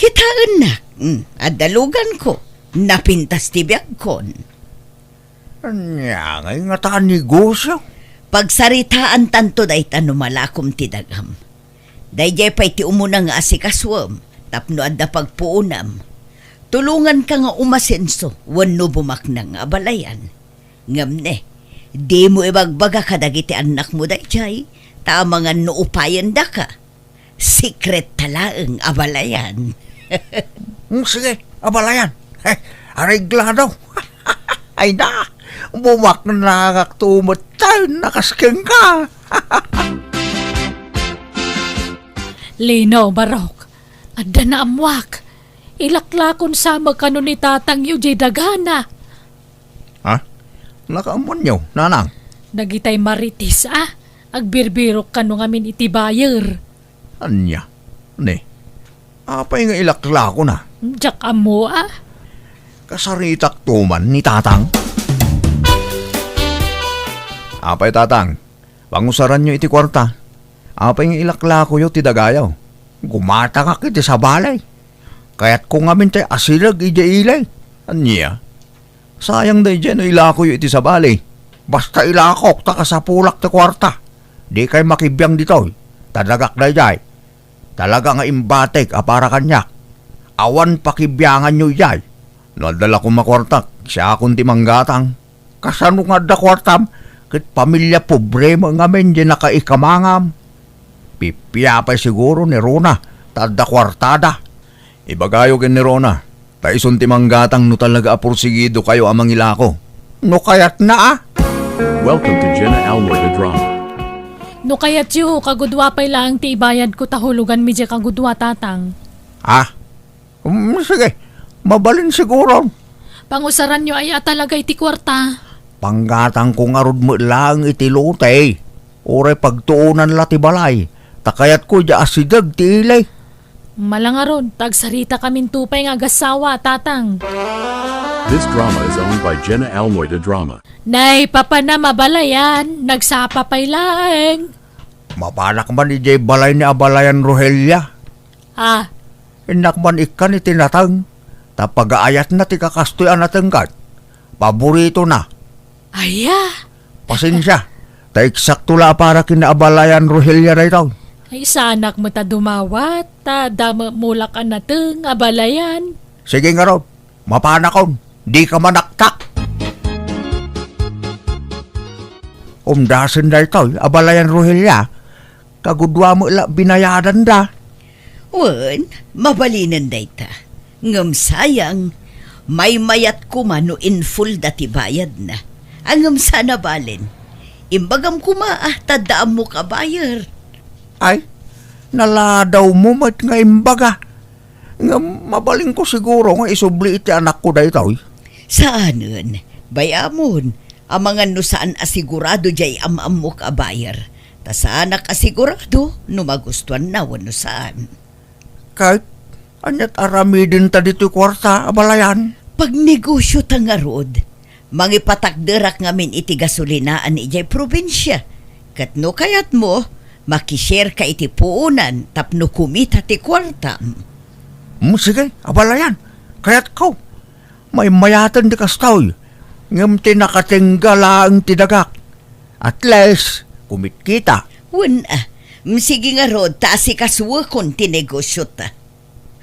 kitaan na. Adalugan ko. Napintas ti biyag kon. Anya ngay nga ta negosyo. Pagsaritaan tanto day tanumalakom ti dagam. Dayjay pa'y ti umuna nga asikaswam, tapno adda pagpuunam. Tulungan ka nga umasenso, wano bumaknang abalayan. Ngamne, di mo ibagbaga kadagiti anak mo dayjay, tama nga nuupayan da ka. Secret talaang abalayan. Sige, abalayan. Areglado. Ay na, bumak na nakaktumot tayo, nakasking ka. Lino, Barok. Adda na amwak. Ilaklakon sa magkano ni tatang yu jay dagana. Ha? Nakaamon nyo, nanang. Dagitay maritis Agbirbirok kano ngamin iti bayer. Anya? Ne? Apay nga ilakla ko na. Jak amo Kasaritak tuman ni tatang. Apay tatang, pangusaran nyo iti kwarta. Apay nga ilakla ko yo ti dagayaw. Gumata ka kiti sa balay. Kaya't kung amin tayo asilag ija ilay. Anya? Sayang day dyan ilako yo iti sa balay. Basta ilakok ta ka sa pulak ti kwarta. Di kay makibiyang dito. Tadagak day jay. Talaga nga imbatek para kanyak. Awan pakibiyangan nyo jay. Nadala ko makwartak, siya akong timanggatang. Kasano nga da kwartam, kit pamilya pobre mo ngamin di nakaikamangam. Pipiyapay siguro ni Rona, tada kwartada. Ibagayo kin ni Rona, taison timanggatang no talaga apursigido kayo amang ilako. No kayat na Welcome to Jenna Almoy the Drama. No kayat yu, kagudwa pa'y lang ti ibayad ko tahulugan mi jay kagudwa tatang. Sige, mabalin siguro. Pangusaran nyo ay talaga iti kwarta. Panggatang kong arod mo lang iti lote. Ore pagtuunan la ti balay. Takayat ko di asidag ti ilay. Malangaron, tagsarita kamin tupay nga gasawa, tatang. This drama is owned by Jenna Almoy the Drama. Nay, papa na mabalayan, nagsapa pa'y lang. Mapanak man ijay balay ni Abalayan Rogelia. Inak man ikan iti natang. Tapagaayat na ti kakastoy anatengkat. Paborito na. Aya, Pasensya. Ta eksakto la para kina Abalayan Rogelia na ito. ay sanak mo ta dumawat, ta dama mulak anateng abalayan. Sige nga raw. Mapanakon. Di ka manaktak. Umdasin na ito. Abalayan Rogelia. Kagudwa mo ila binayadan da. Wen, mabalinan dayta. Ngam sayang, may mayat ko man no in full dati bayad na. Angam sana balin. Imbagam kuma tadaan mo ka bayar. Ay, naladaw mo mat nga imbaga. Nga mabaling ko siguro nga isubli iti anak ko da ito. Saanon? Bayamon, amangan no saan asigurado jay am mo ka bayar. Ta saan asigurado no magustuhan na wano saan. Kahit anyat aramidin ta dito kwarta, Abalayan. Pag negosyo tangarod, mangipatakderak ngamin iti gasolinaan ijay probinsya. Katno kayat mo, makishare ka iti puunan tapno kumita ti kwartam. Sige, Abalayan. Kaya't ko. May mayatan di kastoy. Ngam tinakatinggala ang tidagak. At least, kumikita. Wala, sige nga rod, taasi kaswakon ti negosyo ta.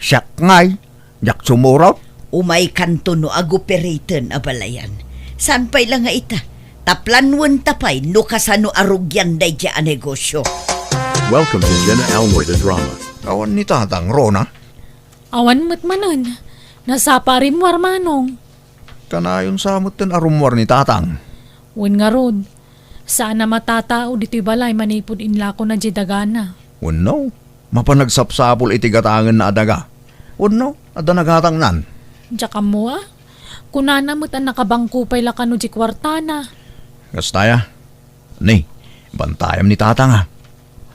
Siyak ngay, yak sumurot. Umay kanto no agoperaten Abalayan. San pa'y lang nga ita? Taplanwan tapay no kasano arugyan day dya a negosyo. Welcome to Jenna Almoyda Drama. Awan ni tatang Rona. Awan mo't manan. Nasapa rin mo armanong. Kanayon sa amutan arumwar ni tatang. Wen nga rod. Saan na matatao dito'y balay manipod inla ko na jidagana. Uno, mapanagsapsapol itigatangan na adaga. Uno, adanagatang nan. Diyak mo ah. Kunana mo't ang nakabangko pa'y lakano di kwartana. Gastaya. Ni, bantayam ni tatang ha.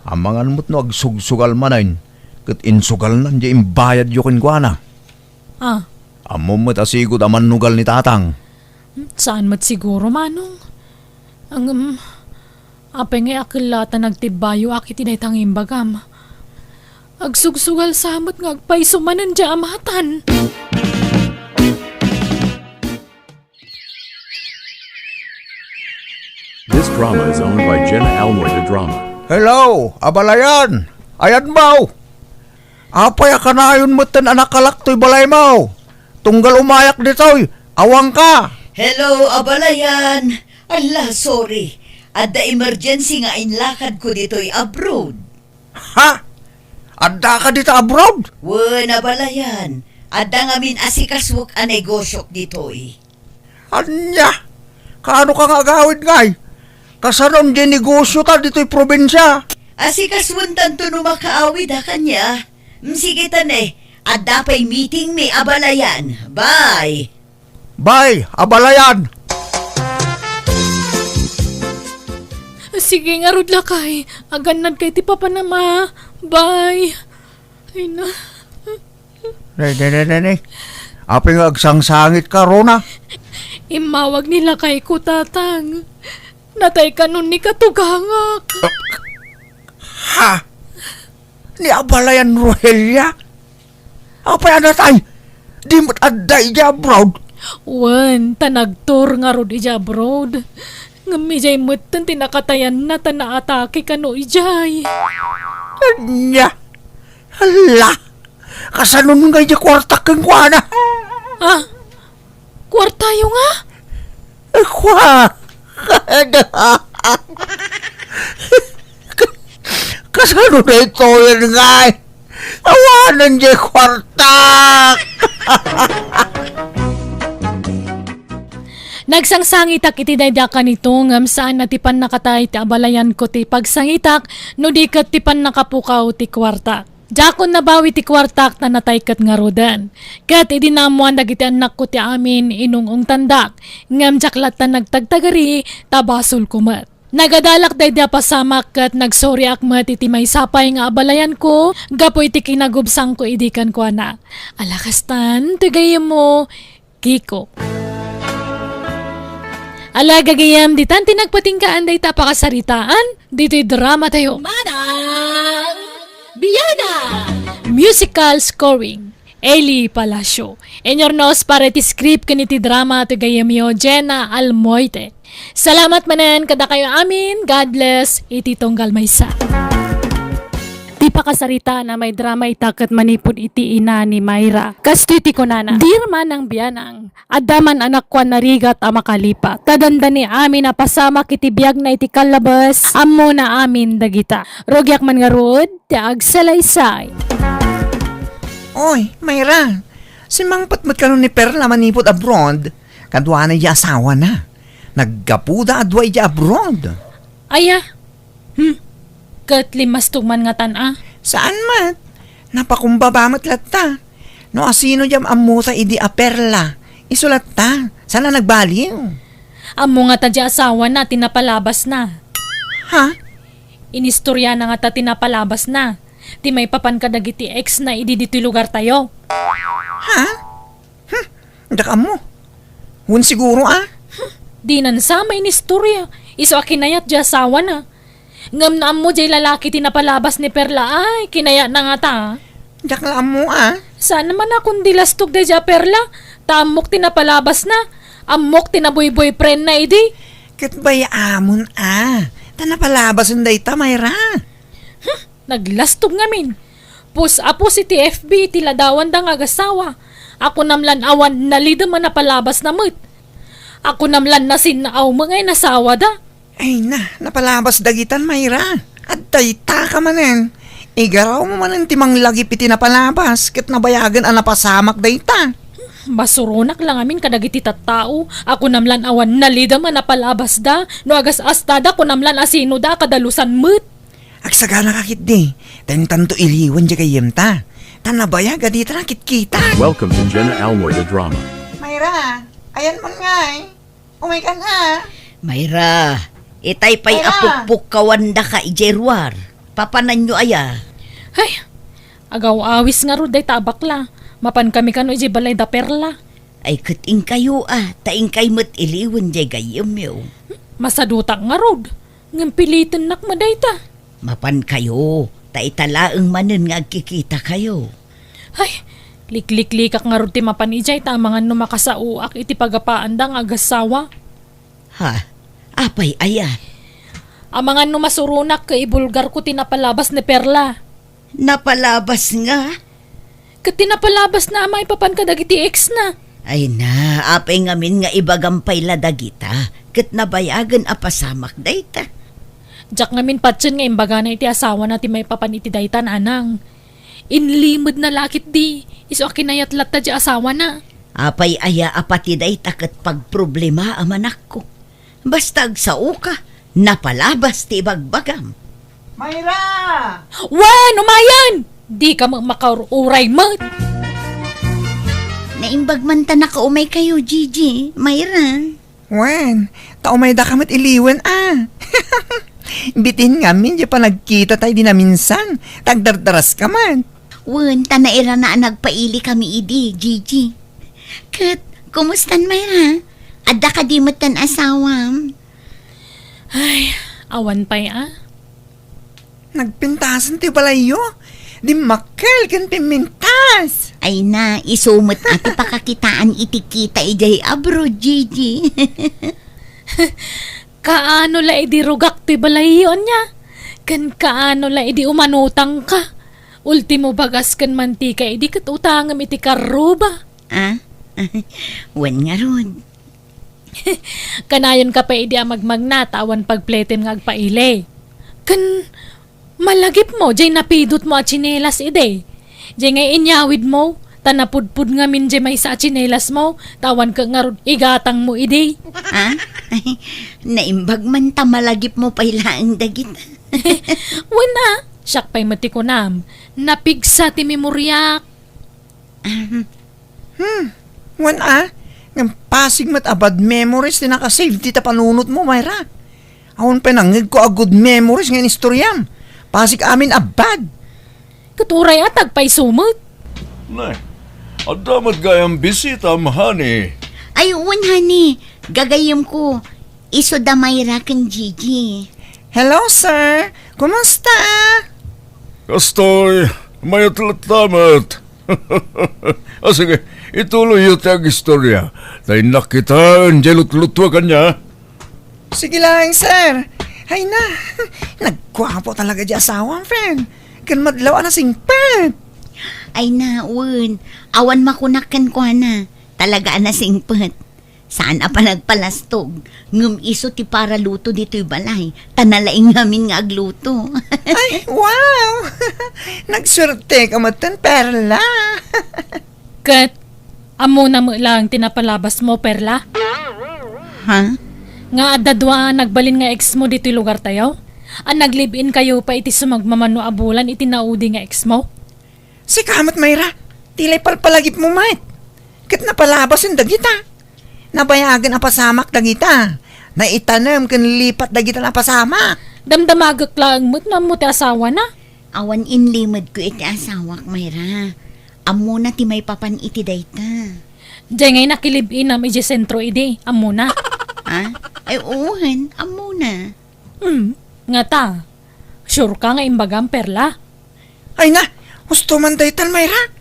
Amangan mo't no agsugsugal manayin. Kat insugal nan di imbayad yukin kwa na. Ah, Amo mo't asigod aman nugal ni tatang. saan mo't siguro manong? Ang apay nga akilata nagtibayo akit inay imbagam. Agsugsugal samot nga agpay sumanan di amatan. This drama is owned by Jenna Almoyda Drama. Hello, abalayan. Ayan mo. Apay kanayon mo't tan anak kalak to'y balay mo. Tunggal umayak dito'y. Awang ka. Hello, abalayan. Allah, sorry. Adda emergency nga inlakad ko dito'y abroad. Ha? Adda ka dito abroad? Wen, abalayan. Adda ngamin asikaswak a negosyok dito'y. Anya? Kaano ka nga gawin ngay? Kasaron di negosyo ta dito'y probinsya. Asikaswan tanto no makaawid ha kanya. Sige tanay, adda pa'y meeting may abalayan. Bye! Bay, abalayan. Sige nga rod lakay. Aganad kay ti papa na ma. Bye. Ay na. Ne. Apay nga agsangsangit ka, Rona. Imawag nila kay ko tatang. Natay ka nun ni katugangak. Ha? Ni abalayan Rohelia? Apay anatay? Di mo't adda iya abroad. Wen, tanagtor nga rod ija abroad. Ngamijay mo't tan tinakatayan na tanaatake ka no ijay. Anya? Hala? Kasanon nga iya kwarta kang kwana? Ah, kwartayo nga? Kwa? Kasano na ito yun nga? Awanan niya kwarta! Nagsangsangitak iti daydakan nito ngam saan natipan nakatay ti abalayan ko ti pagsangitak no di kat tipan nakapukaw ti kwartak. Jakon nabawi ti kwartak na natay kat nga rodan. Kat idinamuan dagiti anak ko ti amin inungong tandak ngam jaklat na nagtagtagari tabasol kumat. Nagadalak dayda pasamak kat nagsori akmat iti may sapay nga abalayan ko gapoy ti kinagubsang ko idikan ko na. Alakastan, tugayem mo, Kiko. Ala gagayam, ditan tinagpatingkaan day tapakasaritaan. Dito'y drama tayo. Manang Biyana! Musical scoring. Eli Palacio. Enyornos para ti script kaniti drama to gayamyo Jenna Almoyte. Salamat manan kada kayo amin. God bless. Iti tonggal maysa. Di pa kasarita na may drama itakat manipod iti ina ni Mayra. Kastiti ko nana. Dirman ang biyanang. Adaman anak ko narigat a makalipat. Tadanda ni amin na pasama kiti biyag na iti kalabas. Amo na amin dagita. Rogyak man nga rod, ti agsalaysay. Oy, Mayra. Si Mang Patmat ka nun ni Perla manipod abroad. Kadwa na iya asawa na. Naggapuda adwa iya abroad. Aya. Kat limas tugman nga tan Saan mat? Napakumbaba mat latta. No asino jam amuta idi a Perla. Isulat ta. Sana nagbaliw. Amo nga ta di asawa na tinapalabas na. Ha? Inistorya na nga ta tinapalabas na. Ti may papan ka dagiti ex na idi dito'y lugar tayo. Ha? Daka mo. Hun siguro Di nan sama inistorya. Iso akinayat di asawa na. Ngam na mo jay lalaki tinapalabas ni Perla ay kinaya na nga ta. Daka mo Saan naman akong dilastog de ja Perla? Tamok tinapalabas na. Amok tinaboy-boyfriend na idi. Kat amon Tanapalabas ang dayta, Mayra. Naglastog ngamin. Pus-apos iti FB tiladawan da nga gasawa. Ako namlan awan nalida man napalabas na mo't. Ako namlan nasin na aw mga nasawa da. Ay na, napalabas dagitan, Mayra. At dayta ka manen. Igaraw mo manen timang lagi piti na palabas. Kat nabayagan ang napasamak dayta. Basuronak lang amin kadagiti tattao. Ako namlan awan nalida man napalabas da. No agas astada ko namlan asino da kadalusan mo't. Agsagana kakit di. Tayong tanto iliwan dya kayem ta. Tanabaya gadita nakit kita. Welcome to Jenna Almoida Drama. Mayra, ayan mo nga eh. Umay ka nga. Mayra, itay pa'y Mayra! apukpuk kawanda ka ijerwar. Papanan nyo aya. Ay, agaw awis nga ro day tabakla. Mapan kami kano iji balay da perla. Ay kating kayo taing kay mo't iliwan jay gayam yo. Masadutak nga rod. Ngam pilitin nak madayta. Mapan kayo, taitalaang manen nga agkikita kayo. Ay, liklik-likak nga rod ti mapan ijay tamangan no makasauak iti pagapaan da nga agasawa. Ha? Apay aya. Amangan no masurunak kay ibulgar ko tinapalabas ni Perla. Napalabas nga. Kat tinapalabas na amay papan ka dagiti ex na. Ay na, apay ngamin nga ibagampay la dagita. Kat nabayagan apasamak dayta. Diyak ngamin patsun nga imbaga na iti asawa na ti may papan iti daytan anang. Inlimod na lakit di. Iso akinayatlat ta di asawa na. Apay aya apati dayta kat pagproblema amanak ko. Basta agsao ka, napalabas ti bagbagam. Mayra! Wan, umayan! Di ka makauray mo. Naimbag man ta nakaumay kayo, Gigi. Mayra. Wen, taumay da kamot iliwan Bitin nga min, di pa nagkita tayo di na minsan. Tagdardaras ka man. Wen, tanaira na nagpaili kami idi, Gigi. Kat, kumustan Mayra? Adda ka di matan asawam. Ay, awan pa'y Nagpintasan ti palayo. Di makal kan pimintas. Ay na, isumot ati pakakitaan itikita ijay abroad, Gigi. Kaano la idi rugak ti balayon niya? Kan kaano la idi umanutang ka? Ultimo bagas kan mantika idi kat utangam iti karuba. Ah? Wen nga ron. Kanayon ka pa idi magmagnatawan pagpleten nga agpaile. Kan malagip mo, jay napidot mo at chinelas ide. Jay nga inyawid mo, tanapudpud nga min jay may sa chinelas mo, tawan ka nga ron, igatang mo ide. Ah? Naimbag man tamalagip mo pailaang dagit. Wala, siyak pa'y matikunam, napigsa ti memoryak. Wan ng pasig mat abad memories na nakasave ti tapanunot mo, Mayra. Awan pa nangig ko a good memories ngayon istoryam. Pasig amin abad. Katuray at agpay sumot. Nay, adamat gayang bisita, mahani. Ay, wen honey. Gagayim ko. Iso da Mayra kan Gigi. Hello, sir. Kumusta? Kastoy, may atlatamat. Sige, ituloy yung tag istorya. Tay nakitaan, jelot-lutwa kanya. Sige lang, sir. Hay na. Nagkwapo talaga di asawang friend. Kan madlaw na singpet. Ay na, wen. Awan makunakan ko na. Talaga na singpet. Saan pa nagpalastog? Ngum iso ti para luto dito'y balay. Tanalaing namin nga agluto. Ay, wow. Nagswerte ka matan, Perla. Kat, amo na mo lang tinapalabas mo, Perla. Ha? Nga adadwa nagbalin nga ex mo dito'y lugar tayo? Ang naglive-in kayo pa iti sumagmamano abulan iti naudi nga ex mo? Si kamat, Mayra. Tilay palpalagip mo, mate. Kat napalabas yung dagita. Nabayagan ang pasamak dagita. Naitanam kan lipat dagita na pasamak. Damdamagak lang mo't na mo ti asawa na. Awan inlimad ko iti asawak, Mayra. Amo na ti may papan iti dayta. Diyan ngay nakilib-in am iji sentro ide, amo na. Ha? Ay, uhan. Amo na. Nga ta. Sure ka nga imbagam, Perla. Ay na, gusto man daytan, Mayra.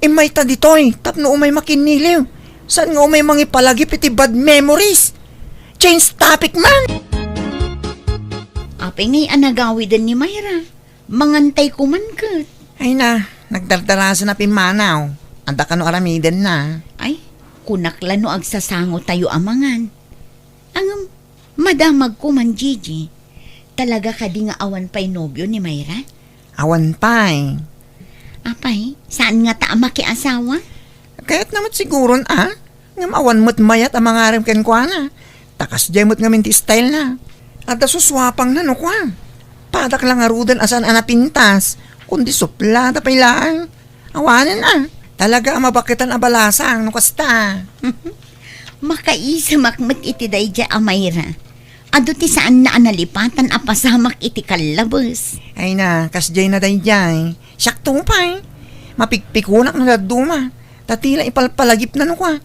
Imay ta ditoy, tapno umay makiniliw. Saan nga umay mangipalagip iti bad memories? Change topic man! Apay ngay anagawidan ni Mayra. Mangantay ko man kat. Ay na, nagdardarasan na pimanaw. Anda ka no aramidan na. Ay, kunakla no agsasango tayo amangan. Ang madamag ko man, Gigi. Talaga ka di nga awan pa'y nobyo ni Mayra? Awan pa'y. Apay, saan nga ta makiasawa? Kaya't naman siguro ngam awan mo't mayat ang mga ken kwa na. Takas jay mo't ngamin ti style na. At suswapang na no kwa. Padak lang arudan asan anapintas. Kundi suplada pa'y lang. Awanan Talaga ang mabakitan abalasang no kasta. Makaisa makmat iti dayja a Mayra. Ado ti saan na analipatan a pasamak iti kalabas. Ay na, kasjay na dayjay. Siyak tupay. Mapikpikunak na daduma. Tatila ipalpalagip na no kwa.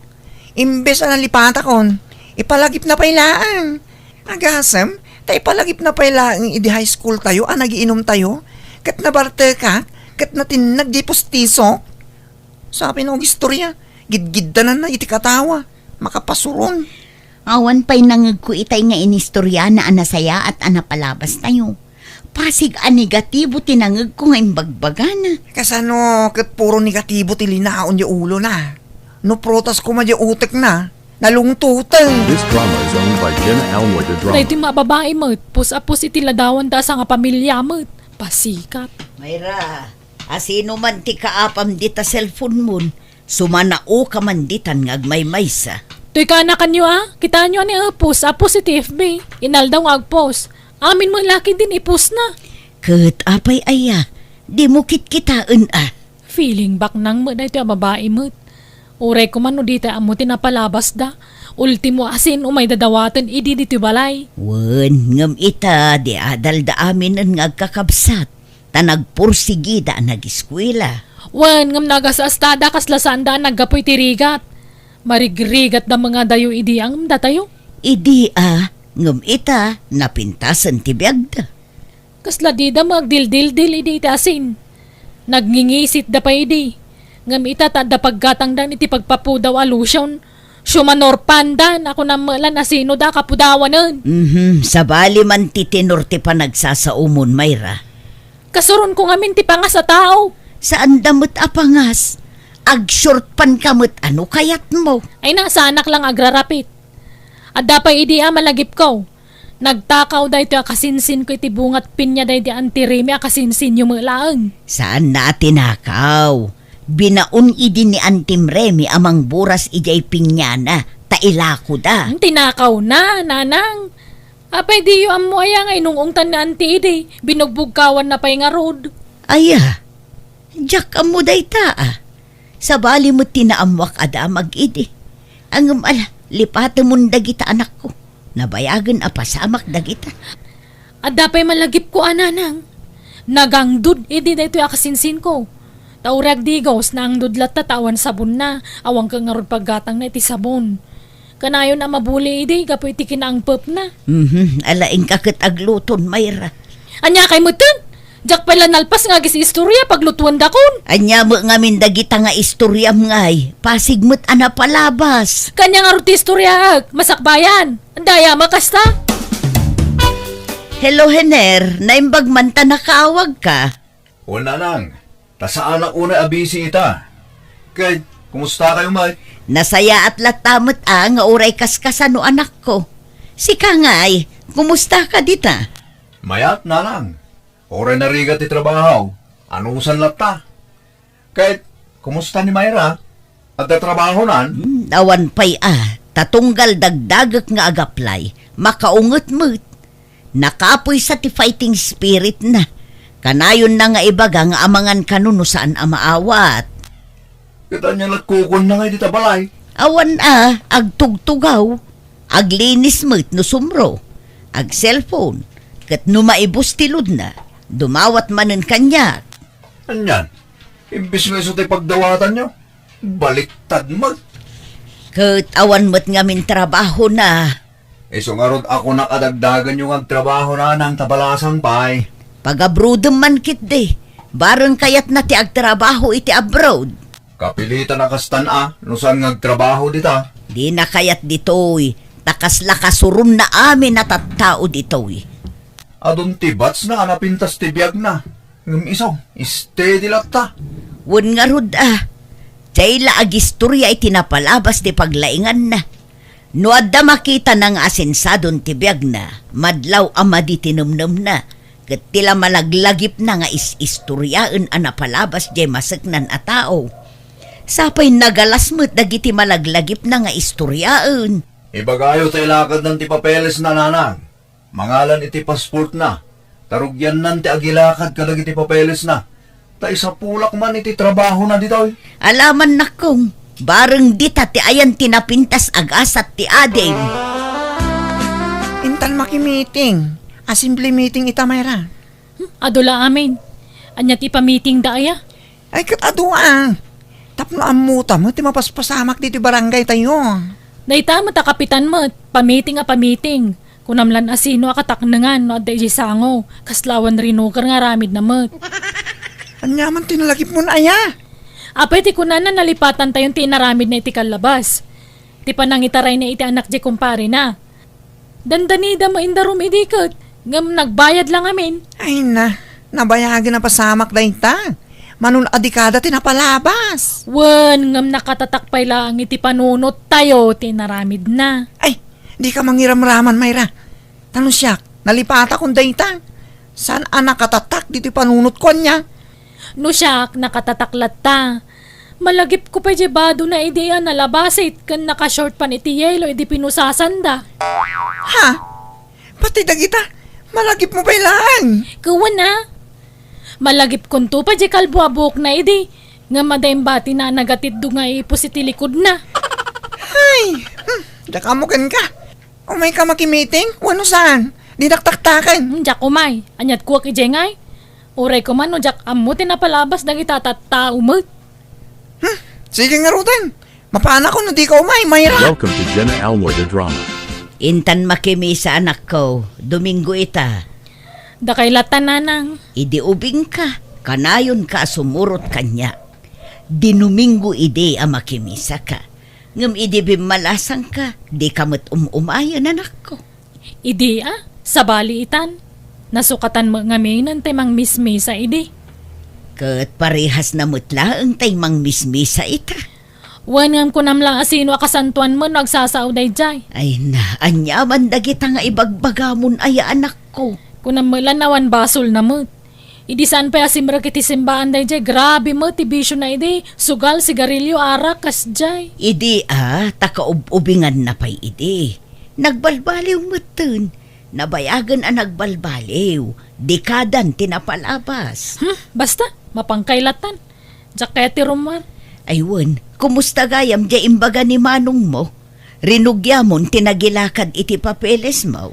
Imbes na nalipata kon, ipalagip na pailaan. Agasam, ipalagip na pailaan idi high school tayo, nagiinom tayo. Kat nabarte ka, kat natin nagdipostiso. Sabi ng istorya, gidgidanan na iti katawa. Makapasuron. Awan pa'y nangag ko itay nga inistorya na anasaya at anapalabas tayo. Pasig a negatibo tinangag ko nga imbagbagana. Kasano, kat puro negatibo tilinaon yung ulo na. No protas ko madya utek na. Nalungtutan. This drama is owned by Jenna Almoida Dahil Drama. ti mababae mo, pus-apus iti ladawan da sa nga pamilya mo. Pasikat. Mayra, asino man ti kaapam dita cellphone mo, sumanao ka man ditan ngagmaymaysa. To'y ka na kanyo kita nyo ni apus iti FB. Inal daw agpos. Amin mo laki din ipus na. Kat apay aya, di mo kitkitaan Feeling back nang mo na ito ang babae mo. Uray ko man no dito amo tinapalabas da. Ultimo asin umay dadawatan idi dito balay. Wen, ngam ita, di adal da amin ang ngagkakabsat. Tanagpursigi da nag-eskwela. Wan ngam nagasastada kaslasan da naggapoy tirigat. Marigrigat da mga dayo idi ang datayo. Idi ngam ita, napintasan ti biyagda. Kasla di da magdildildil idi iti asin. Nagngingisit da pa idi. Ngam ita da paggatang dan iti pagpapudaw alusyon. Sumanor pandan ako na malan asino da kapudawanan. Sabali man ti tenor ti panagsasaumon, Mayra. Kasuron ko ngamin ti pangas sa tao. Saan damot apangas? Ag-short pan kamot ano kayat mo? Ay nasa anak lang agrarapit. At dapay idi malagip ko. Nagtakaw da ito akasinsin ko iti bungat pinya da iti antirimi akasinsin yung mga laang. Saan na tinakaw? Binaon idi ni Antim Remy amang buras ijay pinyana, tailako da. Tinakaw na, nanang. Apay di yung amo aya nga inungungtan na anti idi. Binugbugkawan na pa'y nga road. Aya, jak amo day ta Sa bali mo tinaamwak ada mag-idi. Ang lipata mo dagita anak ko. Nabayagan apasamak dagita. At dapay malagip ko ananang. Nagangdud idi da ito akasinsin ko. Taurag di gaws na ang dudlat tatawan sabon na. Awang ka nga ron paggatang na iti sabon. Kanayon na mabuli idi kapoy iti kinaang pop na. Alaing kakit agluton, Mayra. Anya kay mo dun? Jak pala nalpas nga gis istorya paglutuan dakon. Anya mo ngamin dagita nga istoryam ngay. Pasig mo't anapalabas. Kanya nga ruti istorya masakbayan. Andaya makasta. Hello, Hener. Naimbag man ta nakaawag ka. Wala lang. Tasaan ako na abisi ita. Kay, kumusta kayo, Mike? Nasaya at latamot nga oray kaskasan no anak ko. Sika ngay, kumusta ka dita? Mayat na lang. Oray na rigat trabaho. Anusan lata. Kay, kumusta ni Mayra? At trabaho nan? Awan pay tatunggal dagdagak nga agaplay. Makaungot mo't. Nakapoy sa ti fighting spirit na. Kanayon na nga ibaga nga amangan kanuno saan amaawat. Kita niya nagkukon na ngayon dita balay. Awan agtugtugaw. Aglinis mo't no sumro. Ag cellphone. Kat no maibus tilod na. Dumawat manen kanya. Anyan, imbis nga iso tayo pagdawatan nyo, baliktad mag. Kat awan mo't ngamin trabaho na. Iso nga rod ako nakadagdagan yung agtrabaho na ng tabalasang pay. Pag-abroad man kit de. Barang kayat na ti agtrabaho iti abroad. Kapilitan na kastan no saan ngagtrabaho dita. Di na kayat ditoy. Takas lakasurun na amin na tattao ditoy. Adun tibats na anapintas tibiyag na. Ng isaw, steady lata. Wan nga rod Jay la agistorya iti napalabas ti paglaingan na. No adda makita ng asensadon tibiyag na, madlaw ama di tinumnum na. Kat tila malaglagip na nga istoryaan ang napalabas jay masaknan a tao. Sapay nagalasmut dagiti malaglagip na nga istoryaan. Ibagayo tayo lakad ng ti papeles na nanang. Mangalan iti passport na. Tarugyan nan ti agilakad kalag iti papeles na. Ta isa pulak man iti trabaho na dito. Alaman na kong, bareng dita ti ayan tinapintas agasat ti adeng. Intan maki-meeting. Assembly meeting ita, Mayra. Adula amin. Anya ti pa-meeting da aya. Ay, kat aduan. Tapno amuta mo, ti mapaspasamak dito barangay tayo. Dayta mata kapitan mo, pa-meeting a pa-meeting. Kunamlan asino akataknangan no adda iji sango. Kaslawan rinukar nga ramid na mat. Anyaman tinalagip mo na aya. Apay ti kunanan nalipatan tayong ti inaramid na iti kalabas. Ti panangitaray na iti anak di kumpare na. Dandanida mo indarum idikot. Ngam nagbayad lang amin. Ay na, nabayagin na pasamak dayta. Manun adikada tinapalabas. Wan, ngam nakatatakpay lang iti panunot tayo, tinaramid na. Ay, di ka mangiram-raman, Mayra. Tanong siya, nalipata kong dayta. Saan anak katatak dito panunot ko niya? No siyak, nakatataklat ta. Malagip ko pa jebado na ideya na labasit kan nakashort pan iti yelo iti pinusasanda. Ha? Pati dagita, malagip mo ba ilaan? Kawan na. Malagip kunto pa je kalbuabok na idi. Nga madayang bati na nagatid do nga ipos iti likod na. Ay, dakamukan ka. Umay ka makimiting? Wano saan? Di naktaktakan. Jak umay, anyat kuwak ijengay. Uray ko man no jak amo tinapalabas dang itatata umot. Sige nga rutan. Mapana ko na di ka umay, Mayra. Welcome to Jenna Almoida Drama. Intan makimi sa anak ko, Domingo ita. Da kay latan nanang. Idi ubing ka, kanayon ka sumurot kanya. Dinumingo ide a makimisa ka. Ngam idi bimalasang ka, di kamot umayan anak ko. Idi sa baliitan. Nasukatan mo ngaminan tay mang mismi sa idi. Kat parehas na mutla ang tay mang mismisa ita. Wanam ko namlang asino akasantuan mo nagsasauday jay. Ay na, anyaman dagita nga ibagbagamon aya anak ko. Kunam mo lanawan basol na mo. Idi saan pa asimra kiti simbaan day jay. Grabe mo, tibisyo na idi. Sugal, sigarilyo, arak, kas jay. Idi takaubingan na pa'y idi. Nagbalbaliw mo tun. Nabayagan ang nagbalbaliw. Dekadan tinapalabas. Basta, mapangkailatan. Diyak kaya ti Romar. Aywan, kumusta gayam di imbaga ni manong mo? Rinugyamon tinagilakad iti papeles mo.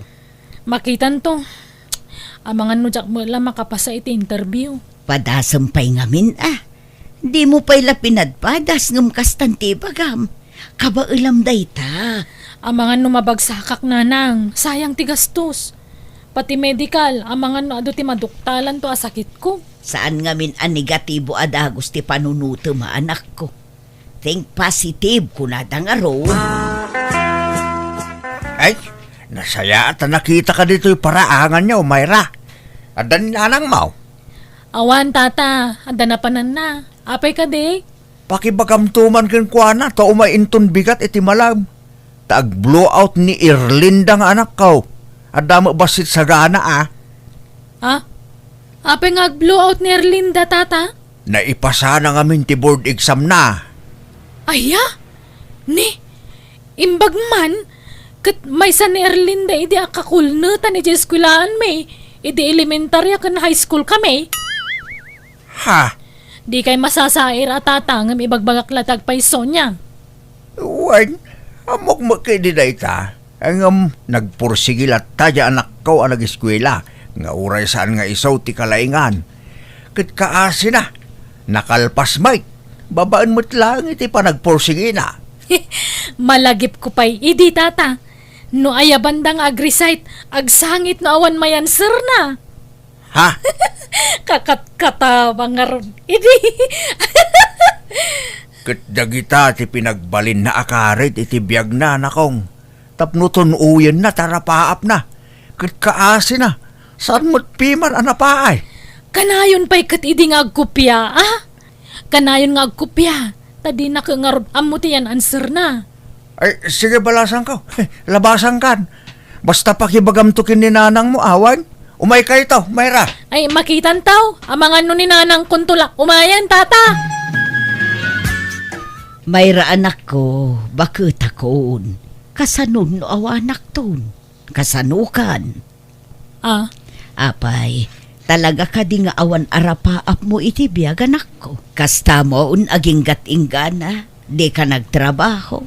Makitan to. Amangan no diyak mo lang makapasa iti interview. Padasampay ngamin Di mo pa'y lapinadpadas ngam kastanti bagam. Kabailam dayta. Amangan no mabagsakak nanang. Sayang ti gastos. Pati medical, amangan no ado ti maduktalan to asakit ko. Saan ngamin ang negatibo adagos ti panunuto maanak ko. Think positive kunada nga ron. Ay, nasaya at nakita ka dito yung paraangan niya, Mayra. Adan nanang mau. Awan tata, anda na panan na. Apay ka de. Pakibagamtuman ken kuana ta umainton bigat iti malam. Tag blowout ni Irlinda nga anak ko. Adamo basit sa gana Apay nga blowout ni Erlinda tata. Naipasa na ngamin ti board exam na. Aya? Ni? Imbag man? Kat may sa ni Erlinda idi akakulnutan iti eskwelaan may. Idi elementarya kan high school kami. Ha? Di kay masasair at tatangam ibagbagak latag pa niya. Wan, amok mo kay di dayta. Ang nagpursigil at tadya anak ko ang nag-eskwela. Nga uray saan nga isaw ti kalaingan. Kat kaasi na. Nakalpas may. Babaan mo't lang iti pa nagpursigi na. Malagip ko pa'y idi tata. No ayabandang agrisite, agsangit no awan mayan sir na. Ha? Kakat-katabang nga ron. Idi. Kat dagita ti pinagbalin na akarit iti biyag na nakong. Tapnuton uyan na tarapaap na. Kat kaasi na. Saan mo't piman anapaay? Kanayon pa'y kat idi nga agkupya, Kanayon nga agkupya. Tadi na ka nga ron, amo ti yan answer na. Ay, sige balasan ka. Labasan kan. Basta pakibagamtukin ni nanang mo, awan. Umay kayo to, Mayra. Ay, makitan tao. Amang ano ni nanang kuntulak. Umayan, tata. Mayra anak ko, bakit akon? Kasanon no awa anak ton? Kasanukan. Ah, Apay, talaga ka di nga awan arapaap mo iti biyag anak ko. Kasta mo un aging gatinggana, di ka nagtrabaho.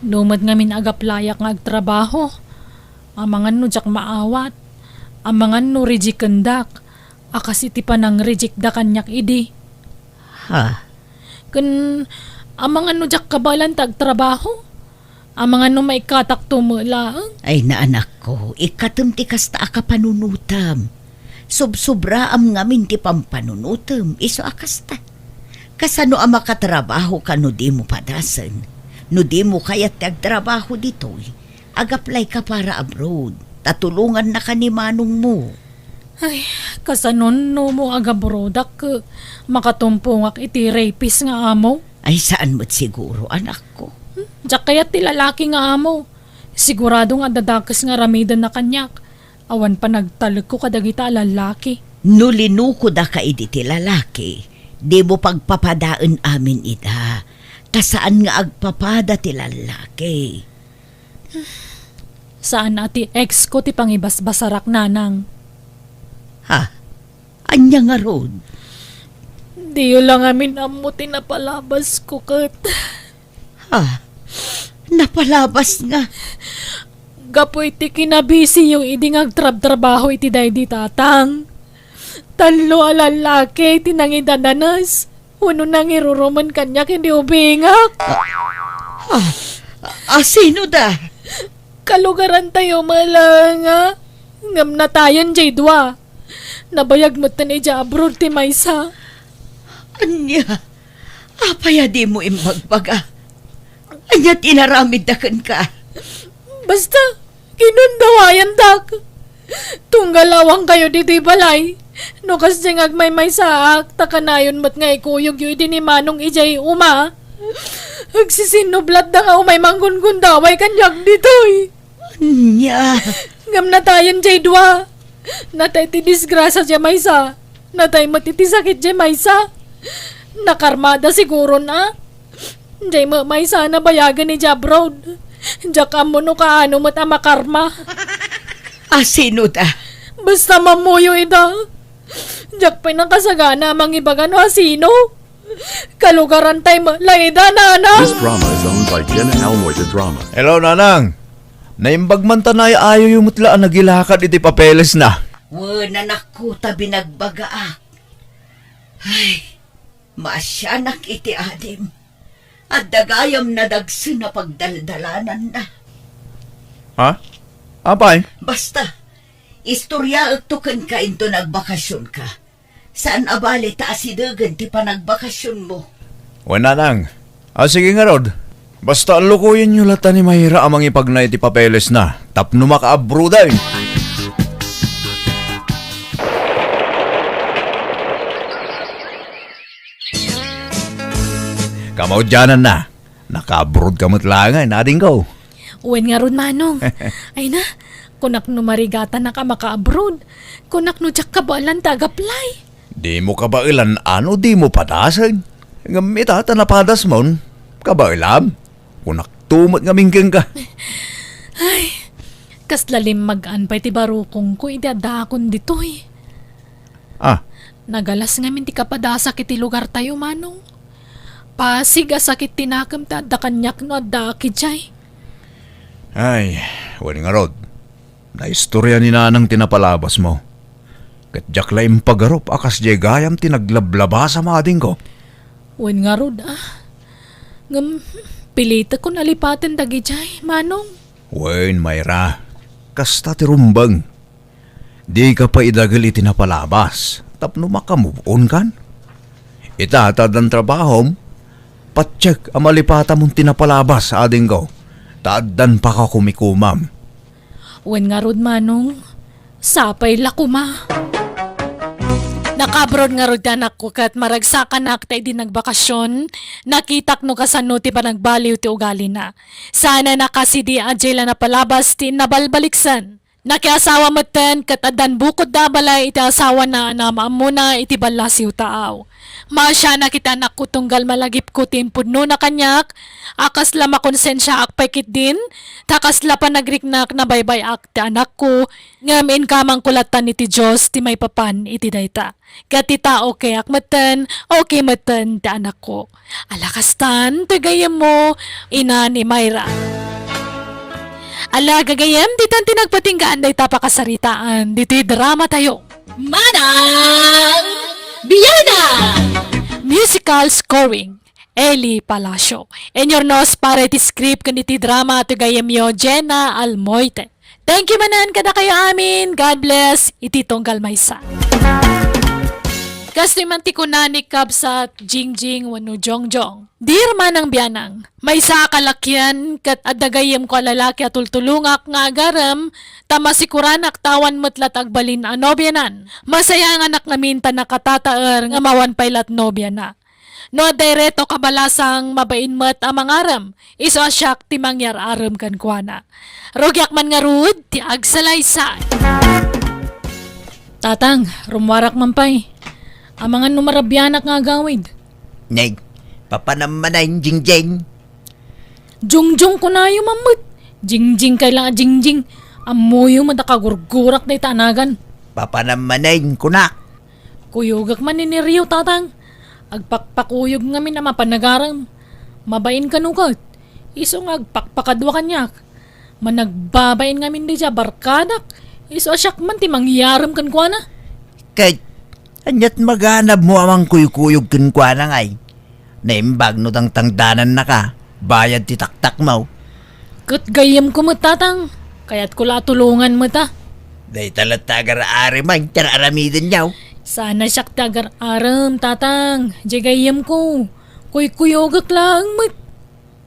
lumad ngamin agaplayak nga agtrabaho. Amangan no jak maawat. Amangan no rijikendak. Akas iti pa nang rijikda kanyak idi. Ha? Kun amangan no jak kabalan tag trabaho. Amangan no may katak tumulaang. Ay na anak ko, ikatumti kasta aka panunutam. Subsobra am ngamin ti pampanunutam, iso akasta. Kasano ang makatrabaho ka no di mo padasan. No di mo kayat agtrabaho ditoy. Agaplay ka para abroad. Tatulungan na ka ni manong mo. Ay, kasanon no mo agabrodak ka. Makatumpungak iti rapist nga amo. Ay saan mo't siguro anak ko? Diyak kaya ti lalaki nga amo. Sigurado nga dadakas nga ramidan na kanyak. Awan pa nagtalag ko kadagita lalaki. Nulinuko da ka idi ti lalaki. Di mo pagpapadaan amin ida. Kasaan nga agpapada ti lalaki? Saan ati ex ko ti pangibasbasarak nanang. Ha? Anya nga rod? Di yun lang amin amo tinapalabas ko kat. Ha? Napalabas nga. Gapo iti kinabisi yung iding agtrab-trabaho iti day di tatang. Talo alalaki iti nangidadanas. Uno nang iruruman kanyak hindi ubingak. Sino da? Kalugaran tayo malanga. Ngam na tayan jay dua. Nabayag mo tanay dya abroad ti maysa. Anya? Apaya di mo imbagbaga. Anya tinaramid da ka. Basta, kinundawayan dak. Tunggalawang kayo dito'y balay. No kasi ngagmay saak, takanayon mo't nga ikuyog yu di ni Manong ijay uma. Agsisinublat da nga umay manggun-gundaway kanyak dito'y. Anya? Ngam na tayan jay dua. Natay ti disgrasa jay maysa. Natay matiti sakit jay maysa. Nakarmada siguro na. Jay maysa na bayagan ni Jabrod. Diyak mo no kaano mo't amakarma. Sino da? Basta mamuyo ida. Diyak pa'y nakasagana amang ibagano asino. Kalugaran tayo laida nana. This drama is owned by Jenna Almoy the Drama. Hello, nanang. Naimbag man tanay ayo yung mutlaan nagilakad iti papeles na. Wala naku tabi nagbaga. Ay, masyanak iti adim. At dagayam na dagsi na pagdaldalanan na. Ha? Apay? Basta, istorya agtukan ka into nagbakasyon ka. Saan abali taasidagan ti panagbakasyon mo? Wala nang. Sige nga rod. Basta alukuyin nyo lata ni Mahira amang ipagnay ti papeles na. Tapno makaabruday. Kamaudyanan na. Naka-abroad ka matlangan, nating ko. Uwen nga ron manong. Ay na, kunak no marigata na ka maka-abroad. Kunak no jak kabalan tagaplay. Di mo kabailan ano di mo padasan. Ngamit ata napadas mo. Kabailam. Kunak tumat nga minggeng ka. Kas lalim mag-an pa iti barukong ko idadakon ditoy. Nagalas nga min ti kapadasak iti lugar tayo manong. Pasig asakit tinakam ta da kanyak no adaki jay. Ay, wali nga rod. Naistorya ni nanang tinapalabas mo. Katjak laim pagarop akas jay gayam tinaglablaba sa mading ko. Uwen nga rod Ngam, pilita ko nalipatin dagi jay, manong. Wen, Mayra. Kasta ti rumbang. Di ka pa idagal itinapalabas. Tapno makamove on kan? Itatad ang trabahom. Patsek ang malipata mong tinapalabas sa ading ko. Taadan pa ka kumikumam. Uwen nga rod manong. Sapay lakuma. Nakabroad nga rod anak ko kat maragsakan na akta di nagbakasyon. Nakitak no kasano ti pa nagbaliw ti ugali na. Sana nakasidi ajay lang na palabas ti nabalbaliksan. Nakiasawa matan kat adan bukod da balay iti asawa na maamo na iti balasiw taaw. Masya na kita nakutunggal malagip ko timpudno na kanyak. Akas la makonsensya akpay kit din. Takas la pa nagriknak na baybay ak ti anak ko. Ngamin kamang kulatan iti Diyos ti may papan iti dayta. Katita okay ak matan, okay matan ti anak ko. Alakastan, tagayam mo, ina ni Myra. Ala, gagayam, ditan tinagpatinggaan day tapakasaritaan. Dito'y drama tayo. Manang Biyana! Musical scoring. Eli Palacio. And your nos para iti script kaniti drama to gayam yo Jenna Almoite. Thank you manan kada kayo amin. God bless. Iti tonggal maysa. Kasto'y mantikunani kab sa Jingjing wano Jongjong. Dear manang biyanang, may sa kalakyan kat adagayem ko lalaki at tultulungak nga agaram, tamasikuranak tawan matlat agbalin anobyanan. Masaya ang anak namin ta nakatataer nga mawan paylat nobya na. No direto kabalasang mabain mat amang aram, iso asyak ti mangyar aram kan kuana. Rogyak man nga rud, ti agsalaysa. Tatang, rumwarak man pay. Amangan numarabyanak nga gawid. Neg, papanamanayin Jingjing. Jungjong ko na yung mamut. Jingjing kailangan jingjing. Amoyo madakagurgurak na itanagan. Papanamanayin ko na. Kuyugak man ni Rio tatang. Agpakpakuyog nga min na mapanagaram. Mabain ka nukat. Iso nga agpakpakadwa kanyak. Managbabain nga min di siya barkadak. Iso asyak man ti mangyaram kan kwa na. Kahit anyat maganap mo amang kuyukuyog kinkwa na ngay. Naimbag no tang tangdanan na ka. Bayad ti taktak mo. Kat gayam ko mo tatang. Kaya't ko la tulungan mo ta. Day talat tagar-ari man. Tararamidin niyaw. Sana siyak tagar aram tatang. Jagayam ko. Kuy-kuyogak lang mo.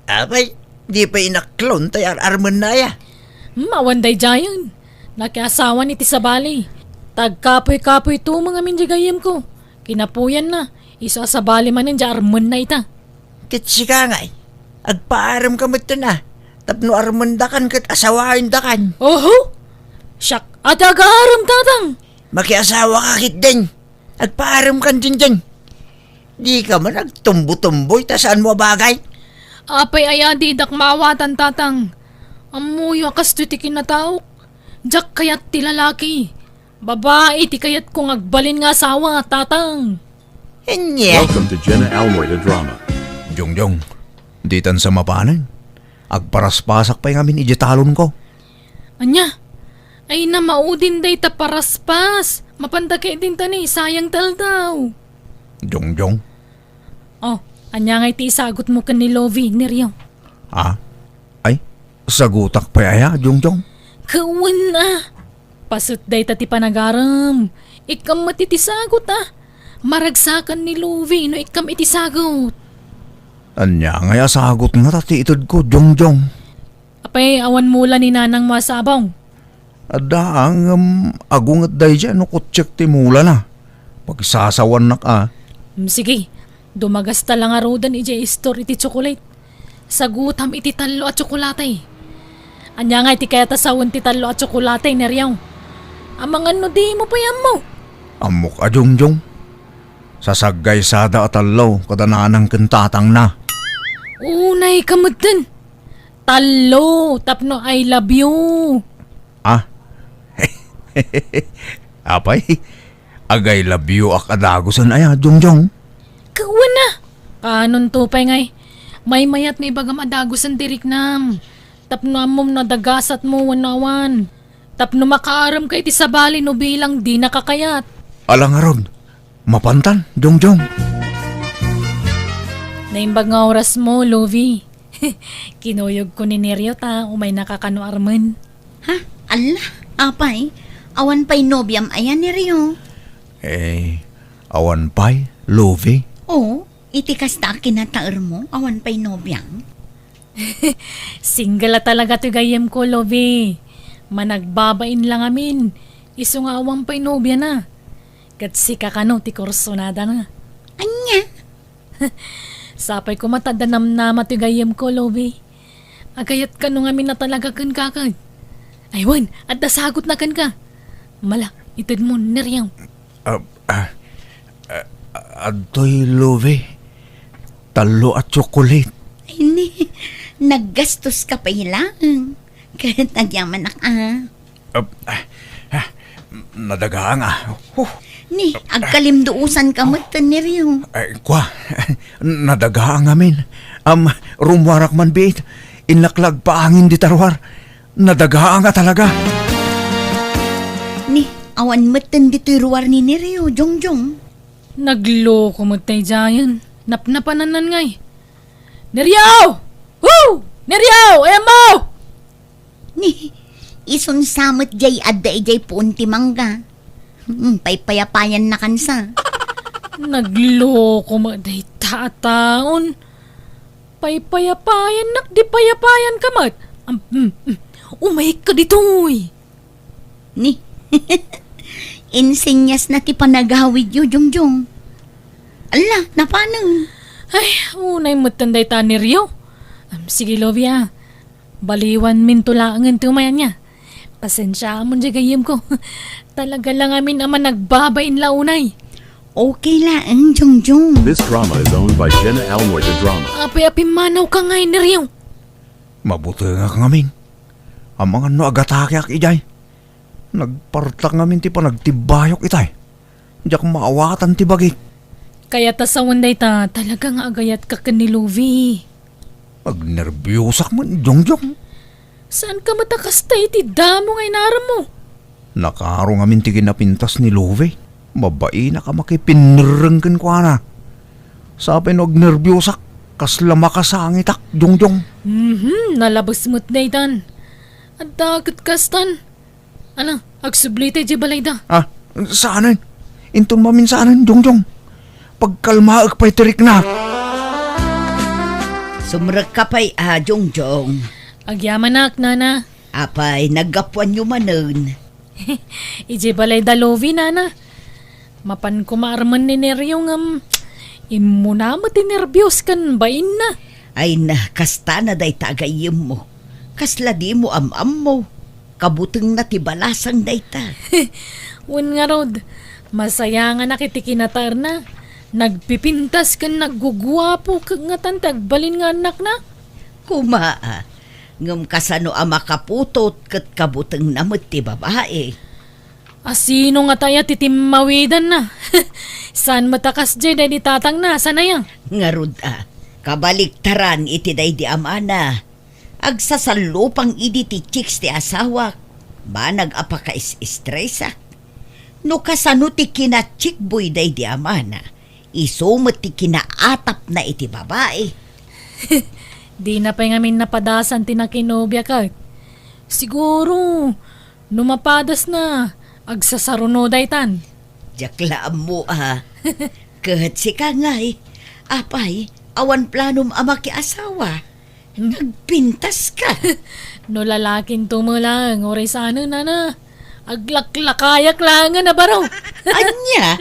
Abay, di pa inaklon tayo arman na ya. Mawanday jayon. Nakiasawa ni Tisabali. Tagkapoy-kapoy to mga minjagayam ko. Kinapuyan na. Isa sa bali man ng arman na ita. Kitsi ka ngay. Agpaaram ka mo ito na. Tapno armandakan kat asawain dakan. Oho! Siyak at aga-aram tatang. Makiasawa ka kit din. Agpaaram kan dyan. Di ka man nagtumbo-tumboy ta saan mo bagay. Apay ayadi dak mawatan tatang. Amuyo akas ti kinataok. Jak kayat ti lalaki. Babae ti kayat kong agbalin nga asawa tatang. Enya. Welcome to Jenna Almoida Drama. Jongjong, ditan sa mapanan. Agparaspasak pa yung amin ijitalon ko. Anya? Ay na maudin day ta paraspas. Mapandakay din tani sayang taldaw. Jongjong, Oh, anya nga iti isagot mo kan ni Lovie ni Rio. ay, sagutak pa yaya, Jongjong. Kawan na. Pasut day ta ti panagaram. Ikam matitisagot ah. Maragsakan ni Lovie no ikam itisagot. Anya nga sagot nga tati itod ko, Jongjong. Apay awan mula ni nanang masabaw. Adaang agungat day dyan no kutsyak ti mula na. Pagsasawan na ka. Sige, dumagas ta lang arodan iti store iti chocolate. Sagutam iti talo at tsokolate. Anya nga iti kaya tasawon ti talo at tsokolate ni Riyaw. Amang ano di mo payam mo. Amok a Jongjong. Sasagay sada at alaw kadananang kentatang na. Unay kamutan. Talo, tapno I love you. Apay, agay labyo akadagosan aya, Jongjong. Kawan na. Kanon to pay ngay. May mayat na ibagam adagosan dirik nam. Tapno amom na dagasat mo wanawan. Tapno makaaram kay ti sabali no bilang di nakakayat. Alang aron, mapantan, Jongjong. Naimbag nga oras mo, Lovie. Kinuyog ko ni Neryo ta, umay nakakano arman. Ha? Ala, apay. Awan pa'y nobyam ayan ni Rio. Awan pa'y, Lovie. Oo, itikas ta kinataer mo. Awan pa'y nobyam. Single talaga to gayem ko, Lovie. Managbabain lang amin. Iso nga awang pa'y nobya na. Katsika ka no, ti kursonada na. Anya? Sapay ko matadanam na matigayam ko, Lovi. Agayat ka nung amin na talaga kan kakag. Aywan, at nasagot na kan ka. Mala, itid mo, neryang. Adoy, Love. Talo at chocolate. Ay, ni, naggastos ka pa ilang. Kahit nagyaman Nadaga nga. Ni, agkalimduusan ka mo, taniryo. Ay, kwa. Nadaga nga amin. Rumwarak man bit. Inlaklag pa angin di tarwar. Nadaga nga talaga. Ni, awan mo dito'y ruwar ni Neryo, Jongjong. Nagloko mo tayo dyan. Napnapananan ngay. Neryaw! Woo! Neryaw! Ayan mo! Ni, isun samot jay adda jay punti mangga. Paypayapayan na kansa. Nagloko mo tayo taon. Paypayapayan nak di payapayan ka mat. Umay ka dito'y. Ni, insenyas na ti panagawid yu, Jongjong. Ala, napanang. Ay, unay matanday ta ni Rio. Sige, Lovia. Baliwan min tulangan tumayan niya. Pasensya mo dyan gayim ko. Talaga lang amin naman nagbabain launay. Okay lang, Jongjong. This drama is owned by Jenna Almoy the Drama. Api-api manaw ka ngay ni Rio. Mabuti nga ngamin. Ang mga no agatakyak ijay. Nagpartak ngamin ti pa nagtibayok itay. Diyak maawatan ti bagit. Kaya ta sa wanday ta, talaga nga agayat ka ka ni Lovi. Magnerbyusak mo, Jongjong. Saan ka matakas tayo ti damo ngay naram mo? Nakaro ngamin ti ginapintas ni Love. Mabai na ka makipinirengken ko na. Sabi nagnerbyusak, kasla makasangitak, Jongjong. Nalabas mo't na itan. At dagat kastan. Ala, agsublite di balay da. Saanan? Intun mamin saanan, Jongjong. Pagkalmaag pa'y tirik na. Sumrag ka pa'y Jongjong. Agyaman nak, nana. Apay, naggapuan nyo manon. Ije balay da Lovi, nana. Mapan kumaarman ni Neryo ngam. Imuna mo tinerbyos kan bain na. Ay na, kasta na day tagayim mo. Kasla di mo am mo. Kabuteng na tibalasang day ta. Wan nga rod, masaya nga nakitikiнаtar na. Nagpipintas kan naggugwapo kag nga tantag balin nga anak na. Kumaa, ngam kasano ama kaputot kat kabuteng namot ti babae. Asino nga tayo titimawidan na. Saan matakas jay day di tatang na, sana yan? Ngarud kabaliktaran iti day di amana. Agsasalupang idi ti chicks ti asawa. Ba nag-apaka-stressa? No kasano ti kinachikboy day di amana. Isumot ti kinaatap na iti babae. Di na pa ngamin napadasan tinakinobya ka. Siguro, numapadas na, agsasaruno daytan. Jaklaan mo Kahat si ka ngay. Apay, awan planom ama ki asawa. Nagpintas ka. No lalaking tumulang, oray sana nana. Aglaklakayak lang na baraw. Anya?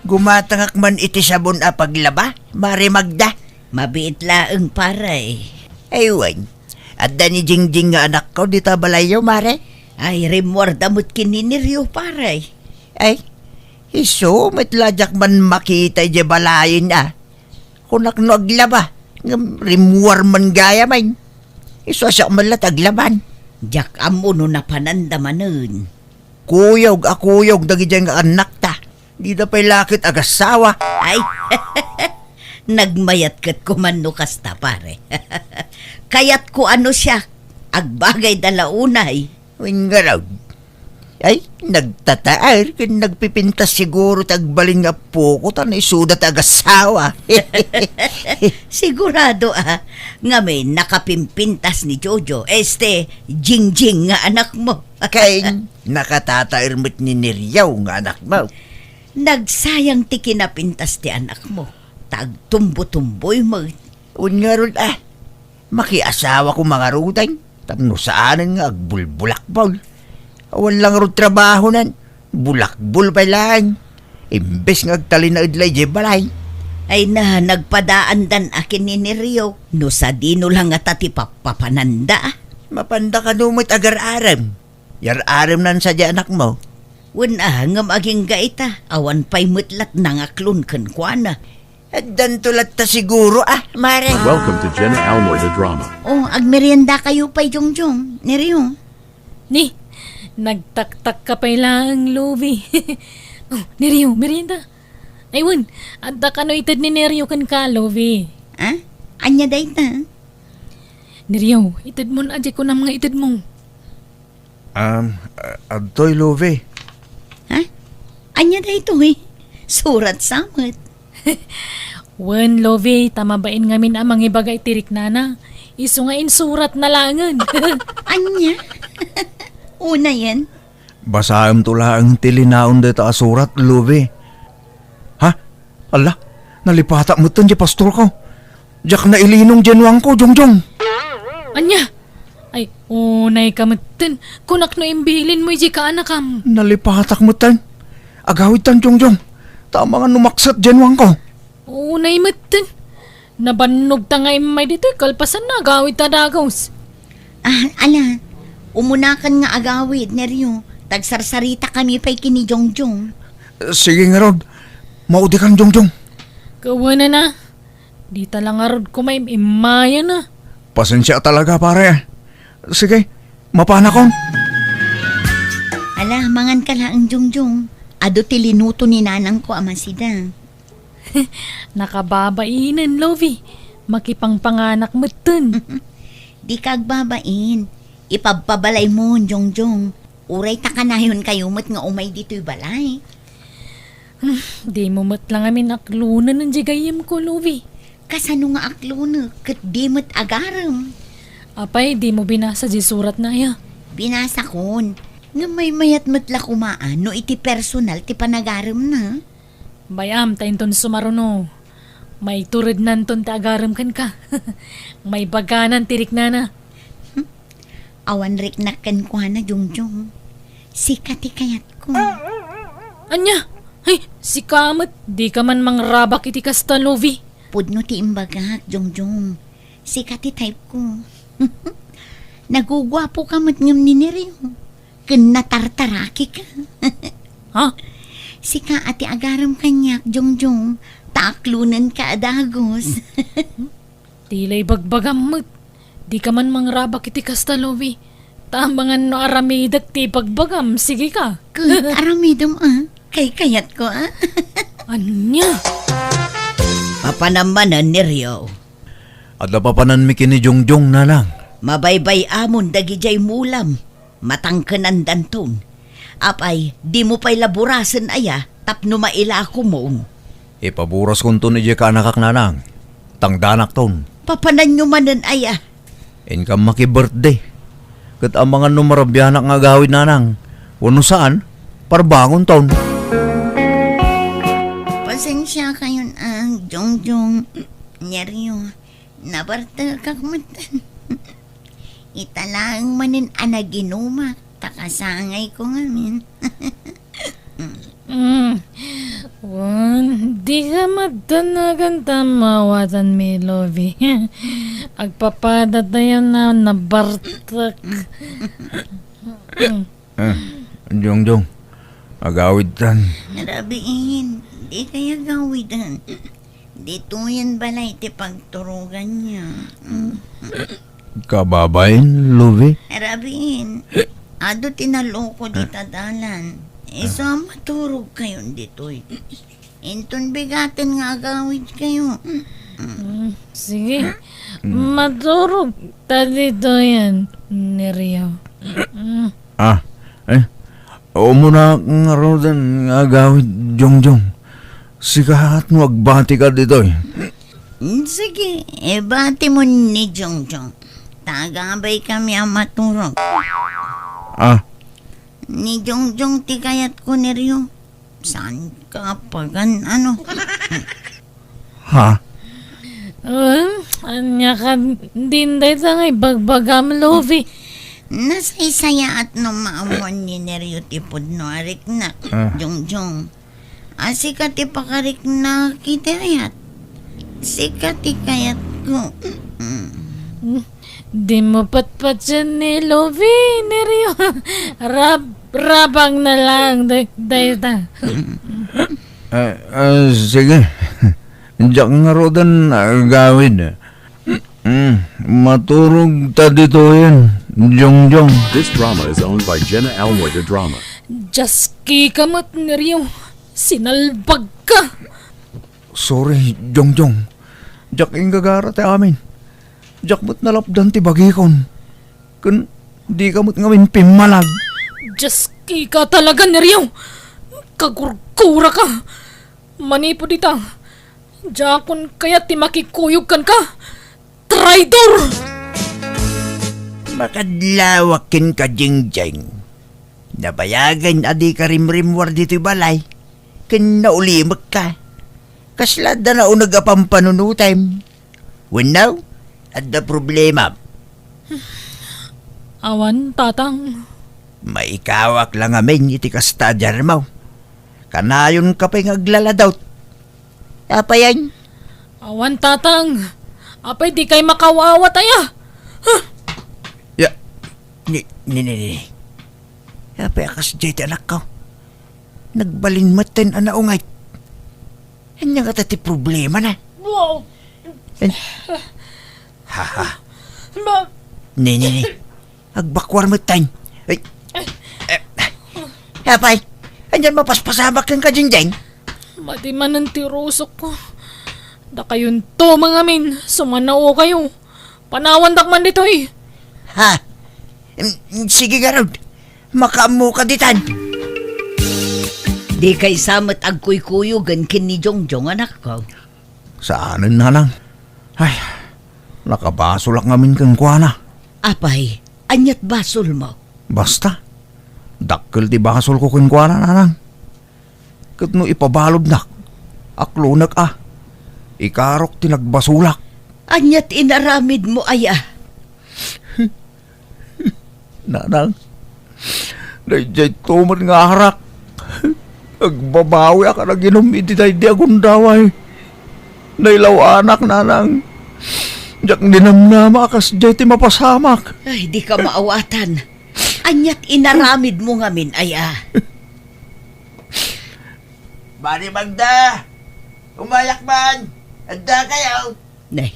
Gumatangak man iti sabon a paglaba, Mari Magda. Mabiit laeng paray. Aywan, at da ni Jingjing nga anak ko, di ta balayo, Mare? Ay, remor damot kininiryo paray. Ay, iso, matladyak man makita di balayin Kunak no aglaba, rimuar man gaya man. Iso siya malat aglaban. Jak amo no napanandamanon. Akuyog, dagi dyan nga anak ta. Di na pa'y lakit agasawa. Ay, nagmayat kat kumano kasta pare. Kayat ko ano siya, agbagay dalaunay. Wingaraw. Ay, nagtataar, kin nagpipintas siguro tagbalin nga po ko ta na isudat agasawa. Sigurado nga may nakapimpintas ni Jojo, Jingjing nga anak mo. Kay nakatatairmit ni Niryaw nga anak mo. Nagsayang ti kinapintas ti anak mo. Tagtumbo-tumboy mo. Ungarod makiasawa ko mga rutan. Tapno saanan nga agbulbulakbol. Awan lang ro trabaho nan. Bulakbul pa lang. Imbes nga agtali na idlay je balay. Ay na, nagpadaan dan akin ni Rio. No sa dino lang nga tati papananda. Mapanda ka numit agar-aram. Yar-aram nan sa anak mo. Wala nga maging gaita. Awan pa'y mutlat nangaklon kan kuana. Agdan tulat ta siguro mare. Welcome to Jenna Almoy the Drama. Oh, agmerienda kayo pa'y Jongjong, ni Rio. Ni, nagtaktak ka pa lang, Lovie. Oh, Neryo, merienda. Ayun, at kano itad ni Neryo kan ka, Lovie. Ha? Anya dayta? Neryo, itad mo na ko na mga itad mo. Adtoy, Love. Ha? Anya dayto Surat samot. Wen, Lovie, tamabain ngamin ang mga ibagay tirik nana. Isu nga insurat na langan. Anya? Una yan. Basaam tula ang tilinaon dito asurat, Love. Ha? Ala, nalipata mo tan di pastor ko. Diyak na ilinong janwang ko, Jongjong. Anya? Ay, unay kamatan. Kunak no imbilin mo iji ka anakam. Nalipatak mo tan. Agawid tan, Jongjong. Tama nga numaksat janwang ko. Unay matan. Nabanog ta nga imay dito, kalpasan na gawid ta dagos. Ala, umunakan nga agawid, ni Rio. Tagsarsarita kami pa'y kini Jongjong. Sige nga, Rod. Maudi kang, Jongjong. Kawana na. Di talang arod ko may imaya na. Pasensya talaga, pare. Sige, mapana kon. Ala, mangan ka lang Jongjong. Ado tilinuto ni nanang ko amasida. Nakababainan, Lovie. Makipangpanganak matan. Di kagbabain. Ipagpabalay mo, Jongjong. Uray ta kanayon kayo mat nga umay dito'y balay. Di mo mat lang amin aklunan ng jigayim ko, Lovie. Kasano nga aklo na, kat di mat agaram. Apay, di mo binasa di surat na ya. Binasa kon, nga may mayat matla kumaan, no iti personal ti panagaram na. Bayam, tayo ton sumaruno. May turid nan ton tagaram kan ka. May baganan tirik na na. Awan rik nakan ko na, Jongjong. Sikati kayat ko. Anya? Ay, si Kamat, di ka man mangrabak iti kasta, Lovie. Pudno ti imbagak, Jongjong. Sikati type ko. Nagugwapo ka matngam ni Nereo. Kun natartaraki ka. Ha? Sika ati agaram kanyak, Jongjong. Taaklunan ka adagos. Tilay bagbagamot. Di ka man mangrabak iti kasta, Lovie. Tamangan no aramidak ti pagbagam. Sige ka. Kut aramidom Kay kayat ko Anya? Papanamanan ni Rio. At napapanan mi kini Jongjong na lang. Mabaybay amon dagijay mulam. Matangkanan danton. Apay, di mo pa'y laburasan aya, tapno maila ako mo. Ipaburas kong to ni Jeka nakak nanang. Tangdanak ton. Papanan nyo manan aya. Income maki-birthday. Kat ang mga numarabyanak nga gawid nanang. Wano saan? Parbangon taon. Pasensya kayon ang Jongjong. Neryo. Nabarta kakmatan. Italang manin anaginuma. Takasangay ko ngamin. Di ka matanagan tamawatan mi, Lovie. Agpapadat na yan na nabartak. Jongjong. Agawid tan. Narabiin. Di kaya gawidan. Dito yan balay ti pagturugan niya. Kababain, Lovie. Narabiin. Ado tinaloko di tadalan. Isa maturog kayo dito. Inton bigatin nga agawid kayo. Sige, maturog ta dito yan, Neryo. Oo mo na nga rodan nga agawid, Jongjong. Sikat mo agbati ka dito eh. Sige, bati mo ni Jongjong. Tagabay kami ang maturog. Ni Jongjong ti kayat ko ni Rio. Saan ka pagan Ha? Anya ka din dahil sa ngay bagbagam, Lovie. Nasaysaya at no maamon ni Neryo tipod no arik na. Jong. Sikat ipakarik na kitayat. Sikat ikayat ko. Di mo patpat dyan ni Lovi, Neryo. Rabang na lang, dayta. Sige. Diyak nga rodan gawin. Maturog ta dito yan, Jongjong. This drama is owned by Jenna Almoida Drama. Jaski kamot, Neryo. Sinalbag ka. Sorry, Jongjong. Diyak yung gagara ti amin. Diyak mo't nalapdan ti bagikon. Kun di ka mo't ngamin pimalag. Jaski ka talaga, Neryo. Kagurkura ka. Manipo dita. Jakon kaya ti makikuyog kan ka. Traitor! Makadlawakin ka, Jingjing. Nabayagan adi ka rimrimwar dito'y balay. Kinaulimag ka. Kaslada na unag apang panunutay. Winaw, at the problema. Awan, tatang. Maikawak lang amin iti kastadjar mo. Kanayon ka pa'y ngaglaladaw. Apa yan? Awan, tatang. Apay, di kay makawawat aya. Ya, Ni. Apa akas jay anak ko. Nagbalin matin anaungay. Anya nga tati problema na. Wow! Haha. Ma- Ni. Agbakwar matin. Ay. Apay. Anyan mapaspasamak ng kajingjeng. Mati man ang tirusok ko. Da kayon to mga min. Sumanao kayo. Panawandak man dito eh. Ha? Sige garod. Makaamu ka ditan. Di kay samat agkuy-kuyugan kin ni Jongjong anak ko. saanan na lang. Ay, nakabasolak ngamin kang kuana. Apay, anyat basol mo. Basta, dakkel ti basol ko kang kuana nanang. Kat no ipabalob nak, aklunak ikarok ti nagbasulak. Anyat inaramid mo aya. Nanang, dayjay tuman nga harak. Agbabawi ka na ginom iti day di agundaway. Nailaw anak nanang. Diyak dinamnama akas jay ti mapasamak. Ay, di ka maawatan. Anyat inaramid mo ngamin aya. Bari Magda! Umayak man! Anda kayo! Nay,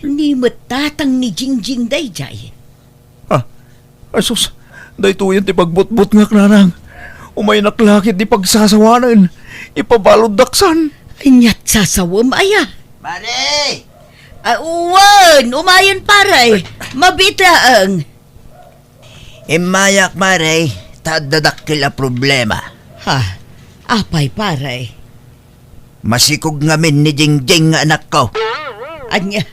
hindi matatang ni Jingjing dayjay. Ay sus, dayto yan ti pagbutbut nga nanang. Umay naklakit di pagsasawanan. Ipabalod daksan. Anyat sasawam aya. Bari! Uwan! Umayon paray! Mabitaang! Imayak mare, tadadakil a problema. Ha? Apay paray? Masikog ngamin ni Jingjing nga anak ko. Anya?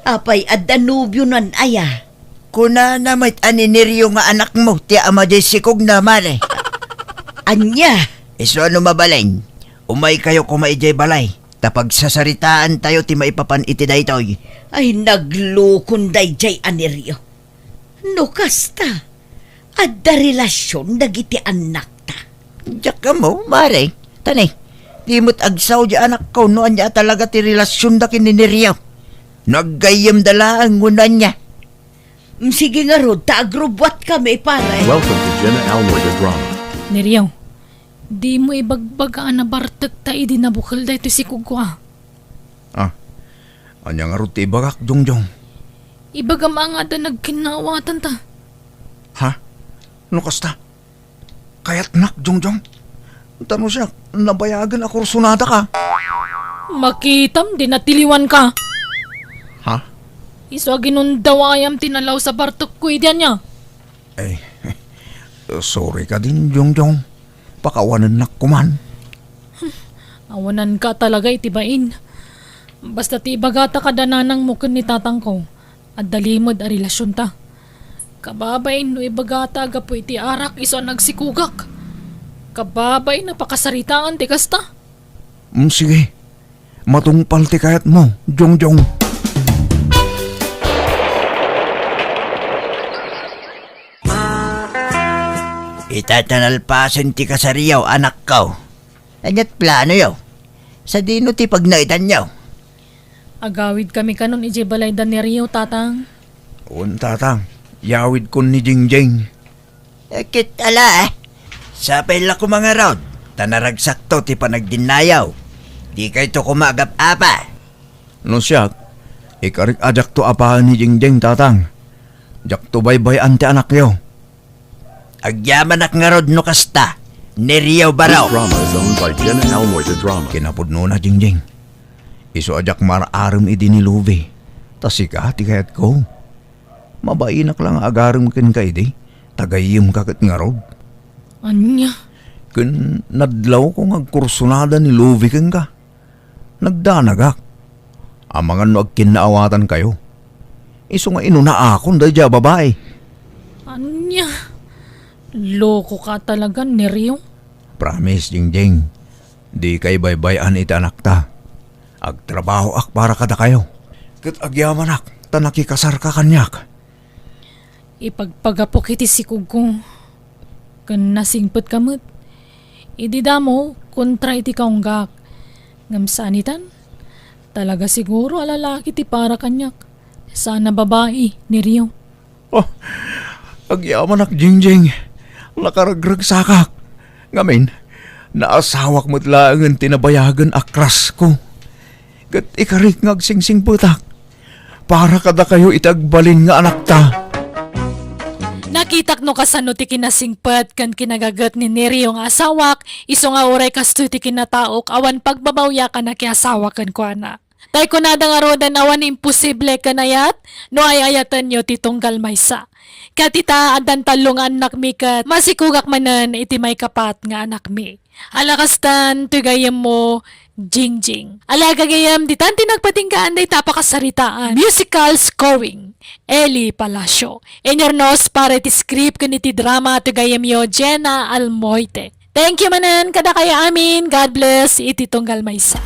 Apay at danubyo nan aya. Kuna na may aniniryo nga anak mo, ti ama jay sikog na mare. Anya? Iso ano mabaleng? Umay kayo kumay jay balay. Tapag sasaritaan tayo ti maipapan iti daytoy. Ay naglukon dayjay aniryo. No kasta. Adda relasyon dagiti anak ta. Diyak ka mo, mare. Tanay, di mo't agsaw di anak ko no anya talaga ti relasyon da kininiryo. Naggayam dala ang ngunan niya. Sige nga rod, taagrubwat kami paray. Welcome to Jenna Almoida Drama. Neryo, di mo ibagbagaan na bartek ta idi nabukal da ito si Kugwa. Anya nga ruti bagak, Jongjong. Ibagam nga da nagkinawatan ta. Ha? No kasta? Kayat nak, Jongjong. Tano siya, nabayagan ako rusunada ka. Makitam, di natiliwan ka. Ha? Iso ginundawayam tinalaw sa bartok ko idyan niya. Eh, sorry ka din, Jongjong. Pakawanan nak kuman. Awanan ka talaga itibain. Basta ti ibagata kadananang mukon ni tatang ko. At dalimod a relasyon ta. Kababay no ibagata gapo iti arak iso nagsikugak. Kababay napakasaritaan ti kasta. Sige, matungpal ti kayat mo, Jongjong. Itatanalpasan ti kasariyaw, anak ko. Anyat plano yaw. Sa dino ti pagnaitan yaw. Agawid kami kanon ije balay dan ni Rio, tatang. Un tatang, yawid kun ni Jingjing. Kit ala Sapay la ko mga round. Tanaragsak to ti panagdinayaw. Di kay to kumagap apa. No siya, ikarik ajak to apahan ni Jingjing, tatang. Jak to baybay ante anak yo. Agyaman ak nga rod no kasta. Neriyaw This baraw. drama is owned by Jenna Almoita Drama. Kinapudno na, Jingjing. Iso ajak mararam idi ni Luve. Tasika, ti kayat ko. Mabainak lang agaram ken ka idi. Tagayim kakat nga rod. Anya? Ken nadlaw ko ngagkursunada ni Luve ken ka. Nagdanagak. Amangan no agkinaawatan kayo. Iso nga inuna akon dahil dya babae. Anya? Loko ka talaga ni Rio. Promise, Jingjing. Di kay baybayan iti anak ta. Agtrabaho ak para kada kayo. Kat agyaman ak, ta nakikasar ka kanyak. Ipagpagapok iti sikog ko. Kan nasingpet kamot. Idi damo, kontra iti kaunggak. Ngamsanitan? Talaga siguro alalaki ti para kanyak. Sana babae ni Rio. Oh, agyaman ak, Jingjing. Nakaragrag sakak. Ngamin, naasawak mo't laangan tinabayagan akras ko. Kat ikarik ngagsingsing putak. Para kada kayo itagbalin nga anak ta. Nakitak no kasano ti kinasingpet kan kinagagat ni Neri yung asawak, iso nga oray kasto ti kinataok awan pagbabawya ka na kiasawa kan ko ana. Tay ko na nga rodan awan imposible kanayat, no ayayatan nyo ti tunggal maysa. Katita adan talong anak mi kat masikugak manan iti may kapat nga anak mi. Alakastan tugayem mo Jingjing. Alaga gayam di tanti nagpatingkaan day tapakasaritaan. Musical scoring. Eli Palacio. Enyornos para iti script kun iti drama tugayem yo Jenna Almoite. Thank you manan kada kaya amin. God bless iti tunggal maysa.